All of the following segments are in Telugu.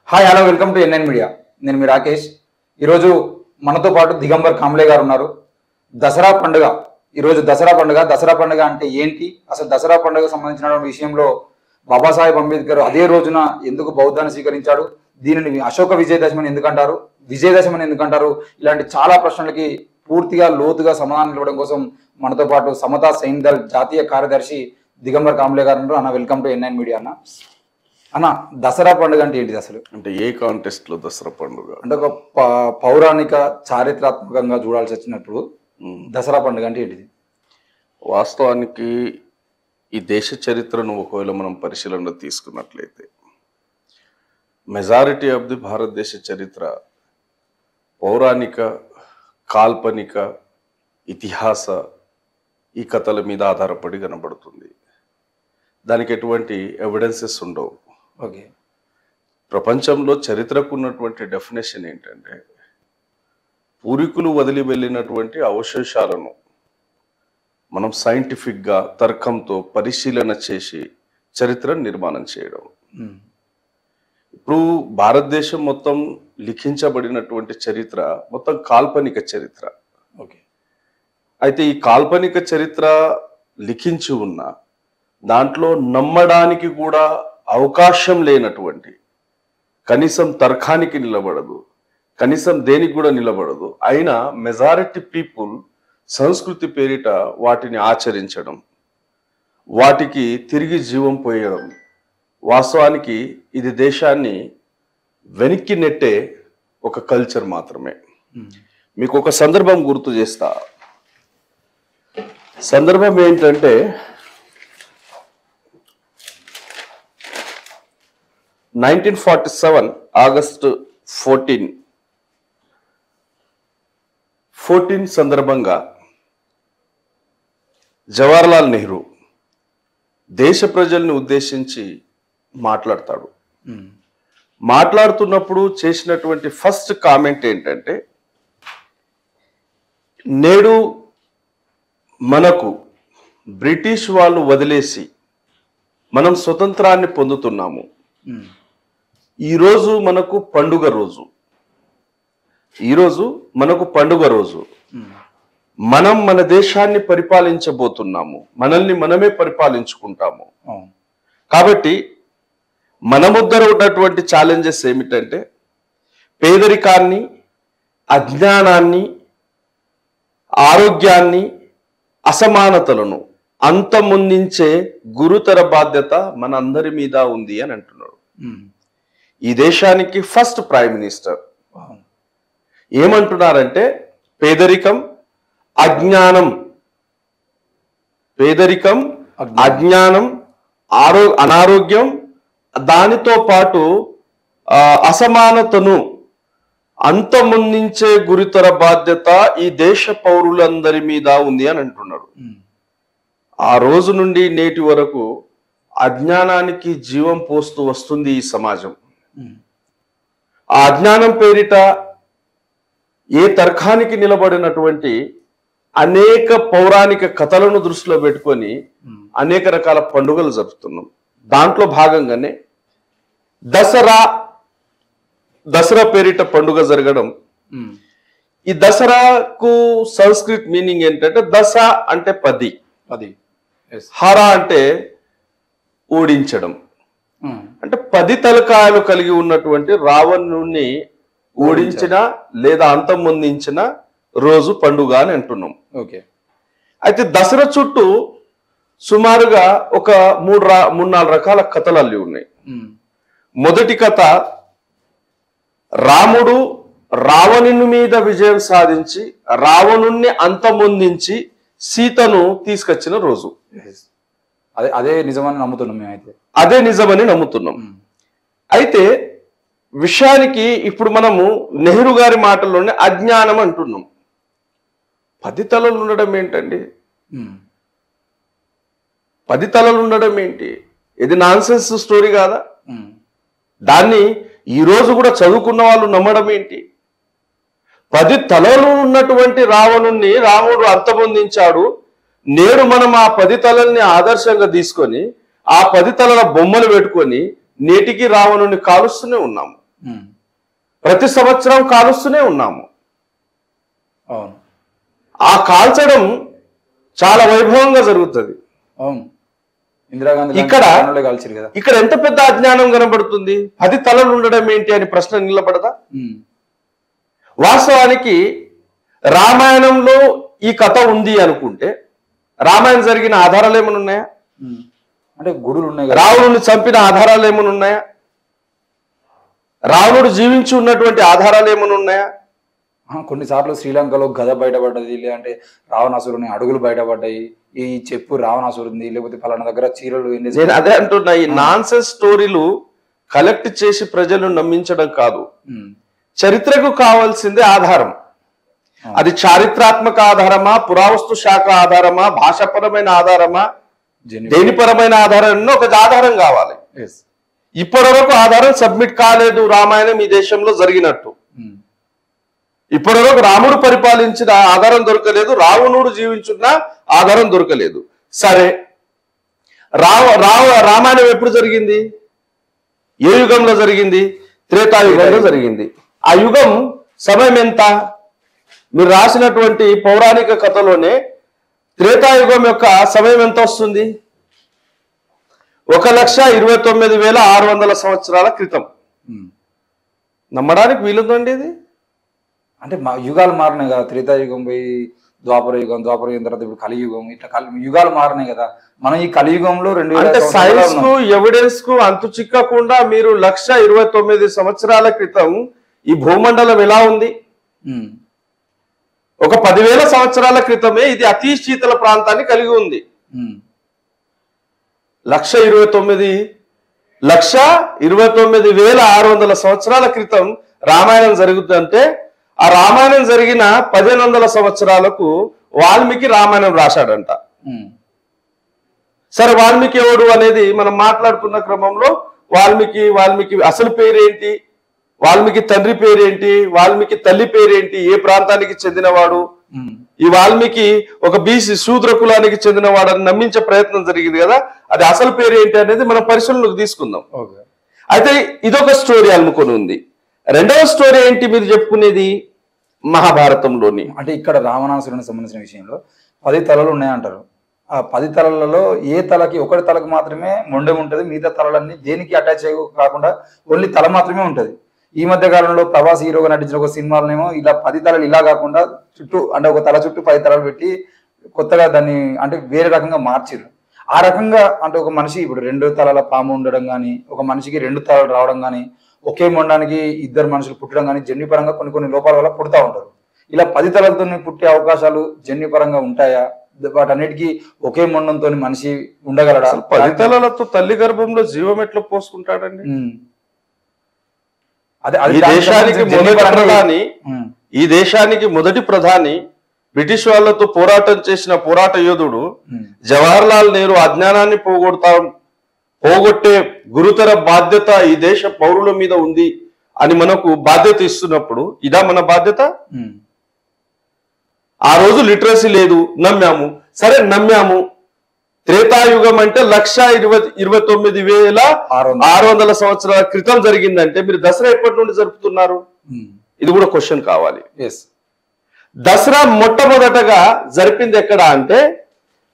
Hi hello welcome to NN media. నేను మీ రాకేష్. ఈరోజు మనతో పాటు దిగంబర్ కాంబ్లే గారు ఉన్నారు. దసరా పండుగ ఈరోజు దసరా పండుగ అంటే ఏంటి, అసలు దసరా పండుగ సంబంధించిన విషయంలో బాబాసాహెబ్ అంబేద్కర్ అదే రోజున ఎందుకు బౌద్ధాన్ని స్వీకరించాడు, దీనిని అశోక విజయదశమి ఎందుకంటారు, విజయదశమి ఎందుకంటారు, ఇలాంటి చాలా ప్రశ్నలకి పూర్తిగా లోతుగా సమాధానం ఇవ్వడం కోసం మనతో పాటు సమతా సైన్దల్ జాతీయ కార్యదర్శి దిగంబర్ కాంబ్లే గారు ఉన్నారు. అన్న వెల్కమ్ టు ఎన్ఎన్ మీడియా. అన్న దసరా పండుగ అంటే ఏంటిది అసలు? అంటే ఏ కాంటెస్ట్ లో దసరా పండుగ అంటే ఒక పౌరాణిక చారిత్రాత్మకంగా చూడాల్సి వచ్చినప్పుడు దసరా పండుగ అంటే ఏంటిది? వాస్తవానికి ఈ దేశ చరిత్రను ఒకవేళ మనం పరిశీలనలో తీసుకున్నట్లయితే మెజారిటీ ఆఫ్ ది భారతదేశ చరిత్ర పౌరాణిక, కాల్పనిక, ఇతిహాస ఈ కథల మీద ఆధారపడి కనబడుతుంది. దానికి ఎటువంటి ఎవిడెన్సెస్ ఉండవు. ఓకే, ప్రపంచంలో చరిత్రకు ఉన్నటువంటి డెఫినేషన్ ఏంటంటే పూర్వీకులు వదిలి వెళ్ళినటువంటి అవశేషాలను మనం సైంటిఫిక్గా తర్కంతో పరిశీలన చేసి చరిత్ర నిర్మాణం చేయడం. ఇప్పుడు భారతదేశం మొత్తం లిఖించబడినటువంటి చరిత్ర మొత్తం కాల్పనిక చరిత్ర. ఓకే, అయితే ఈ కాల్పనిక చరిత్ర లిఖించి ఉన్న దాంట్లో నమ్మడానికి కూడా అవకాశం లేనటువంటి, కనీసం తర్కానికి నిలబడదు, కనీసం దేనికి కూడా నిలబడదు అయినా మెజారిటీ పీపుల్ సంస్కృతి పేరిట వాటిని ఆచరించడం, వాటికి తిరిగి జీవం పోయడం, వాస్తవానికి ఇది దేశాన్ని వెనక్కి నెట్టే ఒక కల్చర్ మాత్రమే. మీకు ఒక సందర్భం గుర్తు చేస్తా. సందర్భం ఏంటంటే 1947 ఆగస్టు 14 సందర్భంగా జవహర్లాల్ నెహ్రూ దేశ ప్రజల్ని ఉద్దేశించి మాట్లాడతాడు. మాట్లాడుతున్నప్పుడు చేసినటువంటి ఫస్ట్ కామెంట్ ఏంటంటే, నేడు మనకు బ్రిటిష్ వాళ్ళు వదిలేసి మనం స్వతంత్రాన్ని పొందుతున్నాము. ఈరోజు మనకు పండుగ రోజు, మనం మన దేశాన్ని పరిపాలించబోతున్నాము, మనల్ని మనమే పరిపాలించుకుంటాము. కాబట్టి మన ముద్దర ఉన్నటువంటి ఛాలెంజెస్ ఏమిటంటే పేదరికాన్ని, అజ్ఞానాన్ని, ఆరోగ్యాన్ని, అసమానతలను అంతమొందించే గురుతర బాధ్యత మన అందరి మీద ఉంది అని అంటున్నాడు. ఈ దేశానికి ఫస్ట్ ప్రైమ్ మినిస్టర్ ఏమంటున్నారంటే పేదరికం, అజ్ఞానం, అనారోగ్యం, దానితో పాటు అసమానతను అంతమొందించే గురుతర బాధ్యత ఈ దేశ పౌరులందరి మీద ఉంది అని అంటున్నాడు. ఆ రోజు నుండి నేటి వరకు అజ్ఞానానికి జీవం పోస్తూ వస్తుంది ఈ సమాజం. ఆ అజ్ఞానం పేరిట ఏ తర్కానికి నిలబడినటువంటి అనేక పౌరాణిక కథలను దృష్టిలో పెట్టుకొని అనేక రకాల పండుగలు జరుపుతున్నాం. దాంట్లో భాగంగానే దసరా పేరిట పండుగ జరగడం. ఈ దసరాకు సంస్కృత్ మీనింగ్ ఏంటంటే దశ అంటే 10, హర అంటే ఓడించడం. అంటే 10 తలకాయలు కలిగి ఉన్నటువంటి రావణుణ్ణి ఓడించిన లేదా అంతమొందించిన రోజు పండుగ అని అంటున్నాం. ఓకే, అయితే దసరా చుట్టూ సుమారుగా ఒక 3-4 రకాల కథలు అల్లి ఉన్నాయి. మొదటి కథ, రాముడు రావణుని మీద విజయం సాధించి రావణుణ్ణి అంతమొందించి సీతను తీసుకొచ్చిన రోజు. అదే నిజమని నమ్ముతున్నాం మేమైతే. అదే నిజమని నమ్ముతున్నాం. అయితే విషయానికి ఇప్పుడు మనము నెహ్రూ గారి మాటల్లోనే అజ్ఞానం అంటున్నాం. 10 తలలు ఉండడం ఏంటండి? 10 తలలు ఉండడం ఏంటి? ఇది నాన్సెన్స్ స్టోరీ కాదా? దాన్ని ఈ రోజు కూడా చదువుకున్న వాళ్ళు నమ్మడం ఏంటి? 10 తలలు ఉన్నటువంటి రావణుణ్ణి రాముడు అంతమొందించాడు. నేడు మనం ఆ 10 తలల్ని ఆదర్శంగా తీసుకొని ఆ 10 తలల బొమ్మలు పెట్టుకొని నేటికి రావణుని కాలుస్తూనే ఉన్నాము. ప్రతి సంవత్సరం కాలుస్తూనే ఉన్నాము. అవును, ఆ కాల్చడం చాలా వైభవంగా జరుగుతుంది. అవును, ఇందిరాగాంధీ ఇక్కడ కాల్చారు కదా. ఇక్కడ ఎంత పెద్ద అజ్ఞానం కనబడుతుంది. 10 తలలు ఉండడం ఏంటి అని ప్రశ్న నిలబడదా? వాస్తవానికి రామాయణంలో ఈ కథ ఉంది అనుకుంటే రామాయణం జరిగిన ఆధారాలు ఏమైనా ఉన్నాయా? అంటే గుడులు ఉన్నాయి. రావణుని చంపిన ఆధారాలు ఏమైనా ఉన్నాయా? రావణుడు జీవించి ఉన్నటువంటి ఆధారాలు ఏమైనా ఉన్నాయా? కొన్నిసార్లు శ్రీలంకలో గద బయటపడ్డది, లేదంటే రావణాసురుని అడుగులు బయటపడ్డాయి, ఈ చెప్పు రావణాసురుంది, లేకపోతే పలానా దగ్గర చీరలు. నేను అదే అంటున్నా, ఈ నాన్సెన్స్ స్టోరీలు కలెక్ట్ చేసి ప్రజలను నమ్మించడం కాదు. చరిత్రకు కావాల్సిందే ఆధారం. అది చారిత్రాత్మక ఆధారమా, పురావస్తు శాఖ ఆధారమా, భాషాపరమైన ఆధారమా, దేనిపరమైన ఆధారం, ఒక ఆధారం కావాలి. ఇప్పటి వరకు ఆధారం సబ్మిట్ కాలేదు. రామాయణం ఈ దేశంలో జరిగినట్టు ఇప్పటి వరకు రాముడు పరిపాలించిన ఆధారం దొరకలేదు, రావణుడు జీవించున్న ఆధారం దొరకలేదు. సరే, రామాయణం ఎప్పుడు జరిగింది? ఏ యుగంలో జరిగింది? త్రేతాయుగంలో జరిగింది. ఆ యుగం సమయం ఎంత? మీరు రాసినటువంటి పౌరాణిక కథలోనే త్రేతాయుగం యొక్క సమయం ఎంత వస్తుంది? 1,29,600 సంవత్సరాల క్రితం. నమ్మడానికి వీలుందండి ఇది? అంటే యుగాలు మారినాయి కదా. త్రేతాయుగం పోయి ద్వాపర యుగం, ద్వాపర యుగం తర్వాత ఇప్పుడు కలియుగం, ఇట్లా యుగాలు మారినాయి కదా. మనం ఈ కలియుగంలో 2000 సైన్స్ కు ఎవిడెన్స్ కు అంతు చిక్కకుండా మీరు 1,29,000 సంవత్సరాల క్రితం ఈ భూమండలం ఎలా ఉంది? ఒక 10,000 సంవత్సరాల క్రితమే ఇది అతి శీతల ప్రాంతాన్ని కలిగి ఉంది. 1,29,600 సంవత్సరాల క్రితం రామాయణం జరుగుతుందంటే ఆ రామాయణం జరిగిన 1500 సంవత్సరాలకు వాల్మీకి రామాయణం రాశాడంట. సరే, వాల్మీకి ఎవడు అనేది మనం మాట్లాడుతున్న క్రమంలో వాల్మీకి అసలు పేరేంటి, వాల్మీకి తండ్రి పేరేంటి, వాల్మీకి తల్లి పేరేంటి, ఏ ప్రాంతానికి చెందినవాడు, ఈ వాల్మీకి ఒక బీసీ శూద్ర కులానికి చెందినవాడు అని నమ్మించే ప్రయత్నం జరిగింది కదా. అది అసలు పేరు ఏంటి అనేది మనం పరిశీలనలోకి తీసుకుందాం. అయితే ఇదొక స్టోరీ అల్ముకొని ఉంది. రెండవ స్టోరీ ఏంటి మీరు చెప్పుకునేది? మహాభారతంలోని, అంటే ఇక్కడ రావణాసురునికి సంబంధించిన విషయంలో 10 తలలు ఉన్నాయంటారు. ఆ 10 తలలలో ఏ తలకి ఒకటి తలకు మాత్రమే మొండె ఉంటుంది, మిగతా తలలన్నీ దేనికి అటాచ్ కాకుండా ఓన్లీ తల మాత్రమే ఉంటుంది. ఈ మధ్య కాలంలో ప్రభాస్ హీరోగా నటించిన ఒక సినిమాలనేమో ఇలా 10 తలలు ఇలా కాకుండా చుట్టూ, అంటే ఒక తల చుట్టూ 10 తలలు పెట్టి కొత్తగా దాన్ని అంటే వేరే రకంగా మార్చిరు. ఆ రకంగా అంటే ఒక మనిషి ఇప్పుడు 2 తలల పాము ఉండడం కానీ, ఒక మనిషికి 2 తలలు రావడం కానీ, ఒకే మొండానికి 2 మనుషులు పుట్టడం కానీ జన్యుపరంగా కొన్ని లోపాల వల్ల పుడతా ఉంటారు. ఇలా 10 తలలతో పుట్టే అవకాశాలు జన్యుపరంగా ఉంటాయా? వాటన్నిటికీ ఒకే మొండంతో మనిషి ఉండగలడా? 10 తలలతో తల్లి గర్భంలో జీవం ఎట్లా పోసుకుంటాడండి? ఈ దేశానికి మొదటి ప్రధాని బ్రిటిష్ వాళ్ళతో పోరాటం చేసిన పోరాట యోధుడు జవహర్లాల్ నెహ్రూ అజ్ఞానాన్ని పోగొట్టే గురుతర బాధ్యత ఈ దేశ పౌరుల మీద ఉంది అని మనకు బాధ్యత ఇస్తున్నప్పుడు ఇదా మన బాధ్యత? ఆ రోజు లిటరసీ లేదు, నమ్మాము. సరే, నమ్మాము. త్రేతాయుగం అంటే 1,29,600 సంవత్సరాల క్రితం జరిగిందంటే మీరు దసరా ఎప్పటి నుండి జరుపుతున్నారు? ఇది కూడా క్వశ్చన్ కావాలి. దసరా మొట్టమొదటగా జరిపింది ఎక్కడ అంటే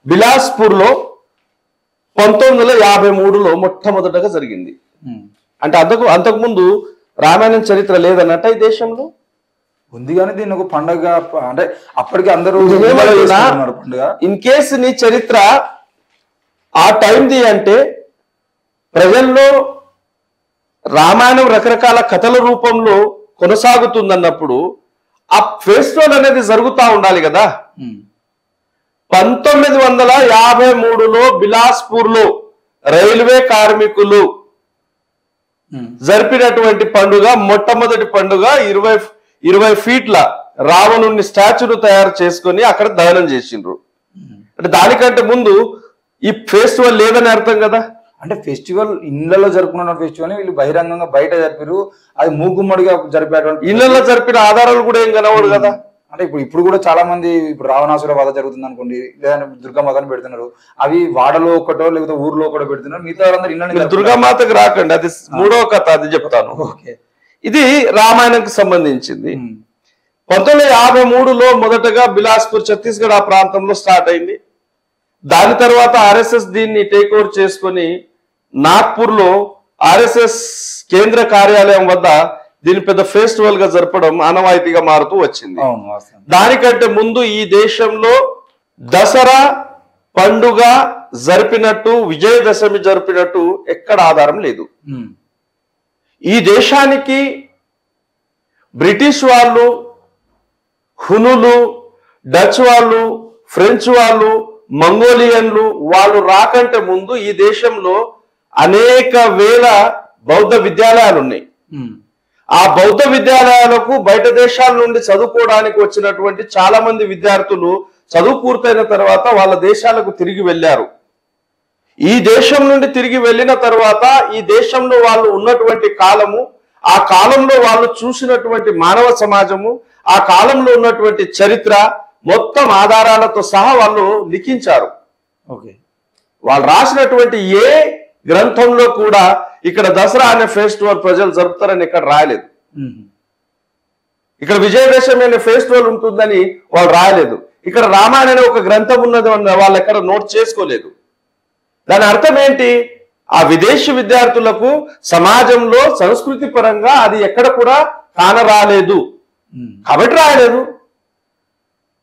బిలాస్పూర్ లో 1953లో మొట్టమొదటగా జరిగింది. అంటే అంతకుముందు రామాయణం చరిత్ర లేదన్నట్ట ఈ దేశంలో ఉంది. కానీ దీన్ని ఒక పండుగ అంటే అప్పటికి అందరూ ఇన్ కేసు నీ చరిత్ర ఆ టైంది అంటే ప్రజల్లో రామాయణం రకరకాల కథల రూపంలో కొనసాగుతుందన్నప్పుడు ఆ ఫెస్టివల్ అనేది జరుగుతూ ఉండాలి కదా. 1953లో బిలాస్పూర్ లో రైల్వే కార్మికులు జరిపినటువంటి పండుగ, మొట్టమొదటి పండుగ 20 ఫీట్ల రావణుని స్టాచ్యూను తయారు చేసుకొని అక్కడ దహనం చేసిండ్రు. అంటే దానికంటే ముందు ఈ ఫెస్టివల్ లేదని అర్థం కదా. అంటే ఫెస్టివల్ ఇళ్లలో జరుపుకున్న ఫెస్టివల్ వీళ్ళు బహిరంగంగా బయట జరిపారు. అది మూకుమ్మడిగా జరిపేటువంటి ఇళ్లలో జరిపిన ఆధారాలు కూడా ఏం కనవడు కదా. అంటే ఇప్పుడు కూడా చాలా మంది ఇప్పుడు రావణాసుర వధ జరుగుతుంది అనుకోండి, లేదంటే దుర్గామాతను పెడుతున్నారు. అవి వాడలో ఒకటో లేకపోతే ఊర్లో ఒకటో పెడుతున్నారు. మిగతా వాళ్ళందరూ ఇళ్ళని దుర్గామాతకు రాకండి, అది మూడవ కథ, అది చెప్తాను. ఓకే, ఇది రామాయణంకి సంబంధించింది. 1953లో మొదటగా బిలాస్పూర్ ఛత్తీస్గఢ్ ఆ ప్రాంతంలో స్టార్ట్ అయింది. దాని తర్వాత ఆర్ఎస్ఎస్ దీన్ని టేక్ ఓవర్ చేసుకొని నాగ్పూర్లో ఆర్ఎస్ఎస్ కేంద్ర కార్యాలయం వద్ద దీని పెద్ద ఫెస్టివల్ గా జరపడం ఆనవాయితీగా మారుతూ వచ్చింది. దానికంటే ముందు ఈ దేశంలో దసరా పండుగ జరిపినట్టు, విజయదశమి జరిపినట్టు ఎక్కడ ఆధారం లేదు. ఈ దేశానికి బ్రిటిష్ వాళ్ళు, హునులు, డచ్ వాళ్ళు, ఫ్రెంచ్ వాళ్ళు, మంగోలియన్లు వాళ్ళు రాకంటే ముందు ఈ దేశంలో అనేక వేల బౌద్ధ విద్యాలయాలు ఉన్నాయి. ఆ బౌద్ధ విద్యాలయాలకు బయట దేశాల నుండి చదువుకోవడానికి వచ్చినటువంటి చాలా మంది విద్యార్థులు చదువు పూర్తయిన తర్వాత వాళ్ళ దేశాలకు తిరిగి వెళ్ళారు. ఈ దేశం నుండి తిరిగి వెళ్ళిన తర్వాత ఈ దేశంలో వాళ్ళు ఉన్నటువంటి కాలము, ఆ కాలంలో వాళ్ళు చూసినటువంటి మానవ సమాజము, ఆ కాలంలో ఉన్నటువంటి చరిత్ర మొత్తం ఆధారాలతో సహా వాళ్ళు లిఖించారు. వాళ్ళు రాసినటువంటి ఏ గ్రంథంలో కూడా ఇక్కడ దసరా అనే ఫెస్టివల్ ప్రజలు జరుపుతారని ఇక్కడ రాయలేదు. ఇక్కడ విజయదశమి అనే ఫెస్టివల్ ఉంటుందని వాళ్ళు రాయలేదు. ఇక్కడ రామాయణ అనే ఒక గ్రంథం ఉన్నది వాళ్ళు ఎక్కడ నోట్ చేసుకోలేదు. దాని అర్థం ఏంటి? ఆ విదేశీ విద్యార్థులకు సమాజంలో సంస్కృతి పరంగా అది ఎక్కడ కూడా కానరాలేదు కాబట్టి రాయలేదు.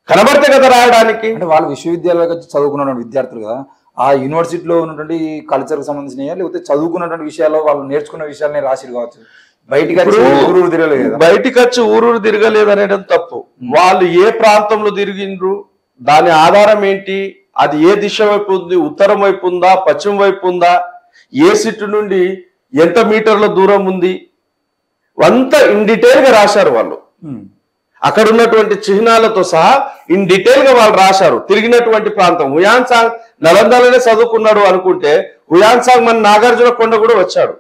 కనబడితే కదా రాయడానికి. అంటే వాళ్ళు విశ్వవిద్యాలయాలకు చదువుకున్న విద్యార్థులు కదా, ఆ యూనివర్సిటీలో ఉన్నటువంటి కల్చర్కి సంబంధించినవి లేకపోతే చదువుకున్నటువంటి విషయాల్లో వాళ్ళు నేర్చుకున్న విషయాలని రాసిరు కావచ్చు. బయటికి వచ్చి ఊరూరు తిరగలేదు అనేది తప్పు. వాళ్ళు ఏ ప్రాంతంలో తిరిగిండ్రు, దాని ఆధారం ఏంటి, అది ఏ దిశ వైపు ఉంది, ఉత్తరం వైపు ఉందా, పశ్చిమ వైపు ఉందా, ఏ సిట్టు నుండి ఎంత మీటర్ల దూరం ఉంది, అంతా ఇన్ డీటెయిల్ గా రాశారు వాళ్ళు. అక్కడ ఉన్నటువంటి చిహ్నాలతో సహా ఇన్ డీటెయిల్ గా వాళ్ళు రాశారు. తిరిగినటువంటి ప్రాంతం హుయాన్ సాంగ్ నలందలోనే చదువుకున్నాడు అనుకుంటే హుయాన్ సాంగ్ మన నాగార్జున కొండ కూడా వచ్చాడు.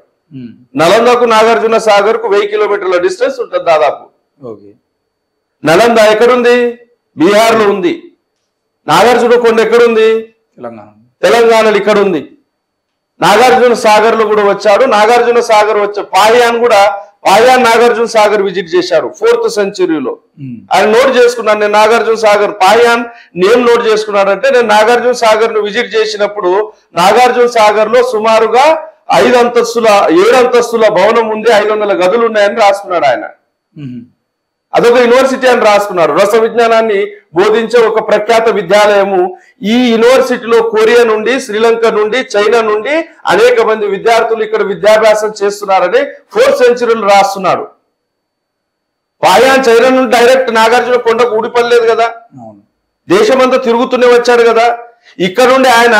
నలందకు నాగార్జున సాగర్ కు 1000 కిలోమీటర్ల డిస్టెన్స్ ఉంటుంది దాదాపు. నలంద ఎక్కడుంది? బీహార్ లో ఉంది. నాగార్జున కొండ ఎక్కడుంది? తెలంగాణలో ఇక్కడ ఉంది. నాగార్జున సాగర్ లో కూడా వచ్చాడు. నాగార్జున సాగర్ వచ్చే పాయాన్ కూడా, పాయాన్ నాగార్జున సాగర్ విజిట్ చేశాడు 4th సెంచరీలో. ఆయన నోట్ చేసుకున్నాను, నేను నాగార్జున సాగర్ పాయాన్ నేమ్ నోట్ చేసుకున్నాడంటే నేను నాగార్జున సాగర్ ను విజిట్ చేసినప్పుడు నాగార్జున సాగర్ లో సుమారుగా 7 అంతస్తుల భవనం ఉంది, 500 గదులు ఉన్నాయని రాసుకున్నాడు ఆయన. అదొక యూనివర్సిటీ అని రాసుకున్నాడు. రస విజ్ఞానాన్ని బోధించే ఒక ప్రఖ్యాత విద్యాలయము. ఈ యూనివర్సిటీలో కొరియా నుండి, శ్రీలంక నుండి, చైనా నుండి అనేక మంది విద్యార్థులు ఇక్కడ విద్యాభ్యాసం చేస్తున్నారని 4th సెంచరీలో రాస్తున్నాడు. పాయాన్ చైనా నుండి డైరెక్ట్ నాగార్జున కొండకు ఊడిపడలేదు కదా, దేశమంతా తిరుగుతూనే వచ్చాడు కదా. ఇక్కడ నుండి ఆయన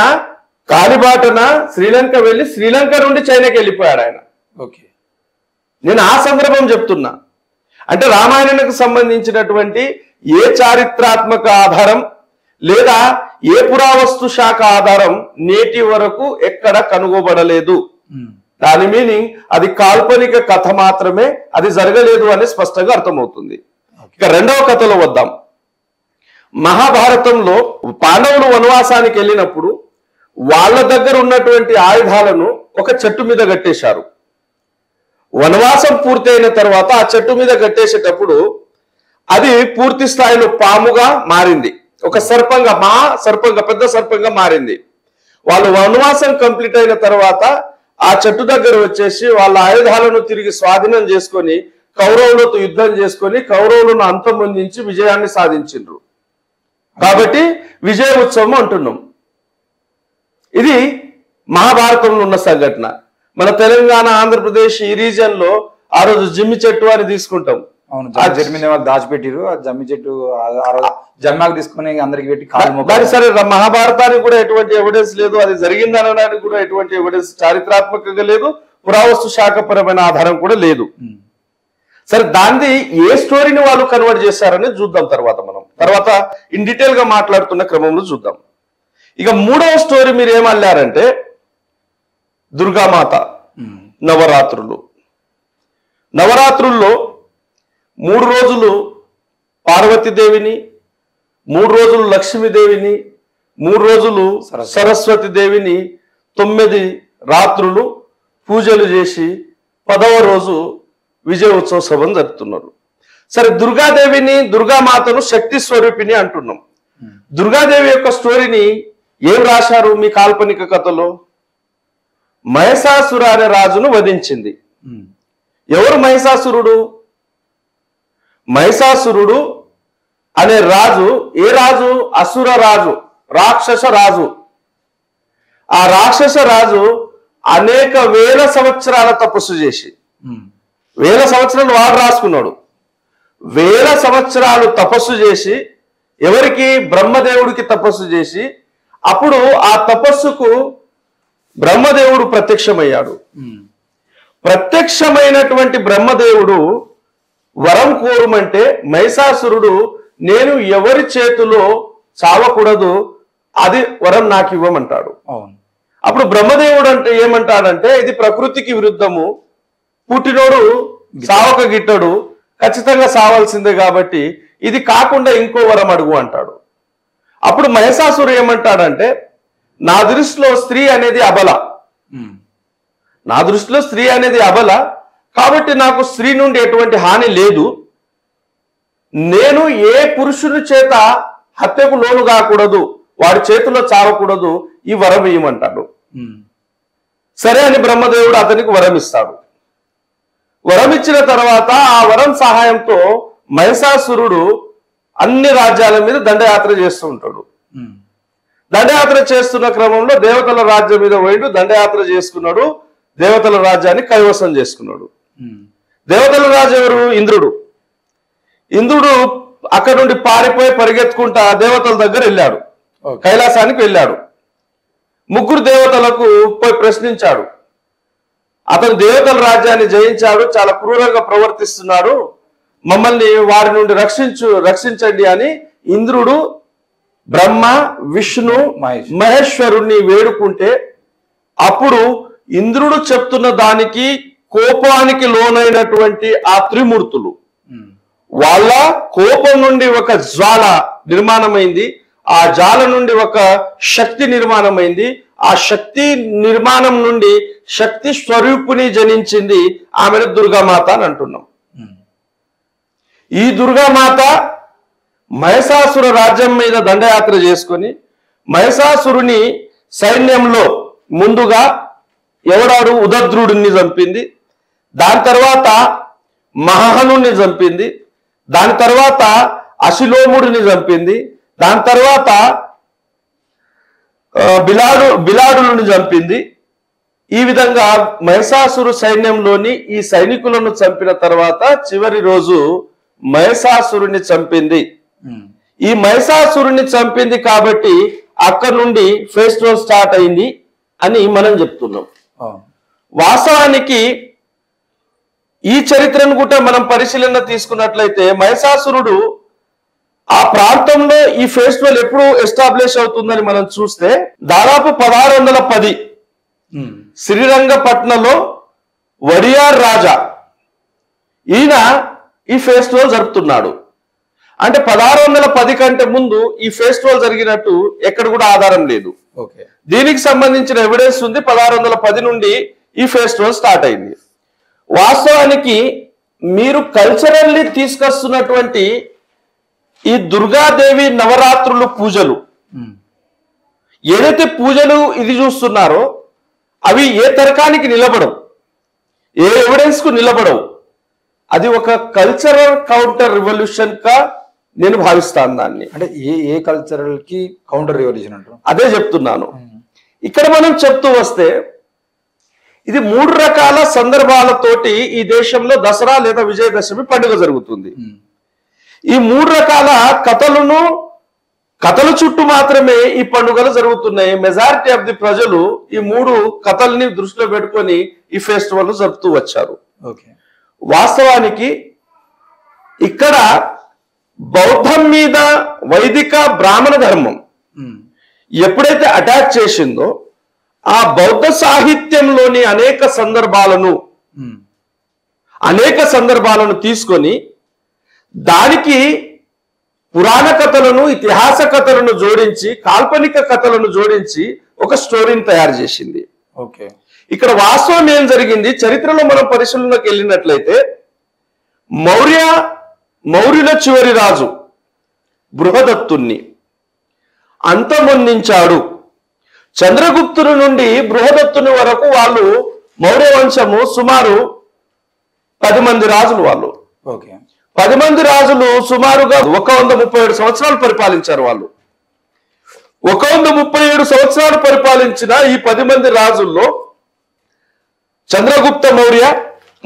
కాలిబాటన శ్రీలంక వెళ్ళి శ్రీలంక నుండి చైనాకి వెళ్ళిపోయాడు ఆయన. నేను ఆ సందర్భం చెప్తున్నా. అంటే రామాయణానికి సంబంధించినటువంటి ఏ చారిత్రాత్మక ఆధారం లేదా ఏ పురావస్తు శాఖ ఆధారం నేటి వరకు ఎక్కడ కనుగొబడలేదు. దాని మీనింగ్ అది కాల్పనిక కథ మాత్రమే, అది జరగలేదు అని స్పష్టంగా అర్థమవుతుంది. ఇక రెండవ కథలో వద్దాం. మహాభారతంలో పాండవులు వనవాసానికి వెళ్ళినప్పుడు వాళ్ళ దగ్గర ఉన్నటువంటి ఆయుధాలను ఒక చెట్టు మీద కట్టేశారు. వనవాసం పూర్తయిన తర్వాత ఆ చెట్టు మీద కట్టేసేటప్పుడు అది పూర్తి స్థాయిలో పాముగా మారింది, ఒక సర్పంగా పెద్ద సర్పంగా మారింది. వాళ్ళు వనవాసం కంప్లీట్ అయిన తర్వాత ఆ చెట్టు దగ్గర వచ్చేసి వాళ్ళ ఆయుధాలను తిరిగి స్వాధీనం చేసుకొని కౌరవులతో యుద్ధం చేసుకొని కౌరవులను అంతమొందించి విజయాన్ని సాధించిండ్రు. కాబట్టి విజయ ఉత్సవం అంటున్నాం. ఇది మహాభారతంలో ఉన్న సంఘటన. మన తెలంగాణ, ఆంధ్రప్రదేశ్ ఈ రీజియన్ లో ఆ రోజు జమ్మి చెట్టు అని తీసుకుంటాం. దాచిపెట్టిరు ఆ జమ్మి చెట్టు, జమ్మాకు తీసుకుని అందరికి పెట్టి దాని సరే. మహాభారతానికి కూడా ఎటువంటి ఎవిడెన్స్ లేదు, అది జరిగిందనడానికి కూడా ఎటువంటి ఎవిడెన్స్ చారిత్రాత్మకంగా లేదు, పురావస్తు శాఖపరమైన ఆధారం కూడా లేదు. సరే, దాన్ని ఏ స్టోరీని వాళ్ళు కన్వర్ట్ చేశారని చూద్దాం తర్వాత ఇన్ డీటెయిల్ గా మాట్లాడుతున్న క్రమంలో చూద్దాం. ఇక మూడవ స్టోరీ మీరు ఏమల్లారంటే దుర్గామాత నవరాత్రులు. నవరాత్రుల్లో 3 రోజులు పార్వతీదేవిని, 3 రోజులు లక్ష్మీదేవిని, 3 రోజులు సరస్వతి దేవిని 9 రాత్రులు పూజలు చేసి 10వ రోజు విజయోత్సవ సభను జరుపుతున్నారు. సరే, దుర్గాదేవిని, దుర్గామాతను శక్తి స్వరూపిణి అంటున్నాం. దుర్గాదేవి యొక్క స్టోరీని ఏం రాశారు మీ కాల్పనిక కథలో? మహిషాసుర అనే రాజును వధించింది. ఎవరు మహిషాసురుడు? మహిషాసురుడు అనే రాజు ఏ రాజు? అసుర రాజు, రాక్షస రాజు. ఆ రాక్షస రాజు అనేక వేల సంవత్సరాల తపస్సు చేసి, వేల సంవత్సరాలు వాడు రాసుకున్నాడు, వేల సంవత్సరాలు తపస్సు చేసి, ఎవరికి? బ్రహ్మదేవుడికి తపస్సు చేసి, అప్పుడు ఆ తపస్సుకు బ్రహ్మదేవుడు ప్రత్యక్షమయ్యాడు. ప్రత్యక్షమైనటువంటి బ్రహ్మదేవుడు వరం కోరుమంటే మహిషాసురుడు నేను ఎవరి చేతిలో చావకూడదు, అది వరం నాకు ఇవ్వమంటాడు. అప్పుడు బ్రహ్మదేవుడు అంటే ఏమంటాడంటే, ఇది ప్రకృతికి విరుద్ధము, పుట్టినోడు సావక గిట్టడు, ఖచ్చితంగా సావాల్సిందే, కాబట్టి ఇది కాకుండా ఇంకో వరం అడుగు అంటాడు. అప్పుడు మహిషాసురుడు ఏమంటాడంటే, నా దృష్టిలో స్త్రీ అనేది అబల, నా దృష్టిలో స్త్రీ అనేది అబల, కాబట్టి నాకు స్త్రీ నుండి ఎటువంటి హాని లేదు, నేను ఏ పురుషుని చేత హత్యకు లోను కాకూడదు, వాడి చేతిలో చావకూడదు, ఈ వరం ఇవ్వమంటాడు. సరే అని బ్రహ్మదేవుడు అతనికి వరం ఇస్తాడు. వరం ఇచ్చిన తర్వాత ఆ వరం సహాయంతో మహిషాసురుడు అన్ని రాజ్యాల మీద దండయాత్ర చేస్తూ ఉంటాడు. దండయాత్ర చేస్తున్న క్రమంలో దేవతల రాజ్యం మీద పోయిండు, దండయాత్ర చేసుకున్నాడు, దేవతల రాజ్యాన్ని కైవసం చేసుకున్నాడు. దేవతల రాజు ఎవరు? ఇంద్రుడు. ఇంద్రుడు అక్కడ నుండి పారిపోయి పరిగెత్తుకుంటా దేవతల దగ్గర వెళ్ళాడు, కైలాసానికి వెళ్ళాడు. ముగ్గురు దేవతలకు పోయి ప్రశ్నించాడు, అతను దేవతల రాజ్యాన్ని జయించాడు, చాలా క్రూరంగా ప్రవర్తిస్తున్నాడు, మమ్మల్ని వారి నుండి రక్షించండి అని ఇంద్రుడు బ్రహ్మ, విష్ణు, మహేశ్వరుణ్ణి వేడుకుంటే, అప్పుడు ఇంద్రుడు చెప్తున్న దానికి కోపానికి లోనైనటువంటి ఆ త్రిమూర్తులు, వాళ్ళ కోపం నుండి ఒక జ్వాల నిర్మాణమైంది, ఆ జ్వాల నుండి ఒక శక్తి నిర్మాణమైంది, ఆ శక్తి నిర్మాణం నుండి శక్తి స్వరూపుని జనించింది, ఆమెను దుర్గామాత అని అంటున్నాం. ఈ దుర్గామాత మహిషాసుర రాజ్యం మీద దండయాత్ర చేసుకొని మహిషాసురుని సైన్యంలో ముందుగా ఎవడాడు? ఉదద్రుడిని చంపింది, దాని తర్వాత మహహనుని చంపింది, దాని తర్వాత అశిలోముడిని చంపింది, దాని తర్వాత బిలాడులను చంపింది. ఈ విధంగా మహిషాసురు సైన్యంలోని ఈ సైనికులను చంపిన తర్వాత చివరి రోజు మహిషాసురుని చంపింది. ఈ మహిషాసురుని చంపింది కాబట్టి అక్కడ నుండి ఫెస్టివల్ స్టార్ట్ అయింది అని మనం చెప్తున్నాం. వాస్తవానికి ఈ చరిత్రను కూడా మనం పరిశీలన తీసుకున్నట్లయితే మహిషాసురుడు ఆ ప్రాంతంలో ఈ ఫెస్టివల్ ఎప్పుడు ఎస్టాబ్లిష్ అవుతుందని మనం చూస్తే దాదాపు 1610 శ్రీరంగపట్నంలో వడియార్ రాజా ఈయన ఈ ఫెస్టివల్ జరుపుతున్నాడు. అంటే 1610 కంటే ముందు ఈ ఫెస్టివల్ జరిగినట్టు ఎక్కడ కూడా ఆధారం లేదు. దీనికి సంబంధించిన ఎవిడెన్స్ ఉంది, 1610 నుండి ఈ ఫెస్టివల్ స్టార్ట్ అయింది. వాస్తవానికి మీరు కల్చరల్లీ తీసుకొస్తున్నటువంటి ఈ దుర్గాదేవి నవరాత్రులు పూజలు ఏదైతే పూజలు ఇది చూస్తున్నారో అవి ఏ తర్కానికి నిలబడవు, ఏ ఎవిడెన్స్ కు నిలబడవు. అది ఒక కల్చరల్ కౌంటర్ రివల్యూషన్ గా నేను భావిస్తాను దాన్ని. అంటే ఏ కల్చరల్ కి కౌంటర్ రివల్యూషన్ అంటారు, అదే చెప్తున్నాను. ఇక్కడ మనం చెప్తూ వస్తే ఇది 3 రకాల సందర్భాలతోటి ఈ దేశంలో దసరా లేదా విజయదశమి పండుగ జరుగుతుంది. ఈ 3 రకాల కథల చుట్టూ మాత్రమే ఈ పండుగలు జరుగుతున్నాయి. మెజారిటీ ఆఫ్ ది ప్రజలు ఈ 3 కథల్ని దృష్టిలో పెట్టుకొని ఈ ఫెస్టివల్ జరుపుతూ వచ్చారు. వాస్తవానికి ఇక్కడ బౌద్ధం మీద వైదిక బ్రాహ్మణ ధర్మం ఎప్పుడైతే అటాక్ చేసిందో ఆ బౌద్ధ సాహిత్యంలోని అనేక సందర్భాలను తీసుకొని దానికి పురాణ కథలను, ఇతిహాస కథలను జోడించి, కాల్పనిక కథలను జోడించి ఒక స్టోరీని తయారు చేసింది. ఇక్కడ వాస్తవం ఏం జరిగింది, చరిత్రలో మనం పరిశీలనకు వెళ్ళినట్లయితే మౌర్యుల చివరి రాజు బృహదత్తుణ్ణి అంతమొందించాడు. చంద్రగుప్తుని నుండి బృహదత్తుని వరకు వాళ్ళు మౌర్య వంశము సుమారు 10 మంది రాజులు. వాళ్ళు 10 మంది రాజులు సుమారుగా 137 సంవత్సరాలు పరిపాలించారు. వాళ్ళు 137 సంవత్సరాలు పరిపాలించిన ఈ 10 మంది రాజుల్లో చంద్రగుప్త మౌర్య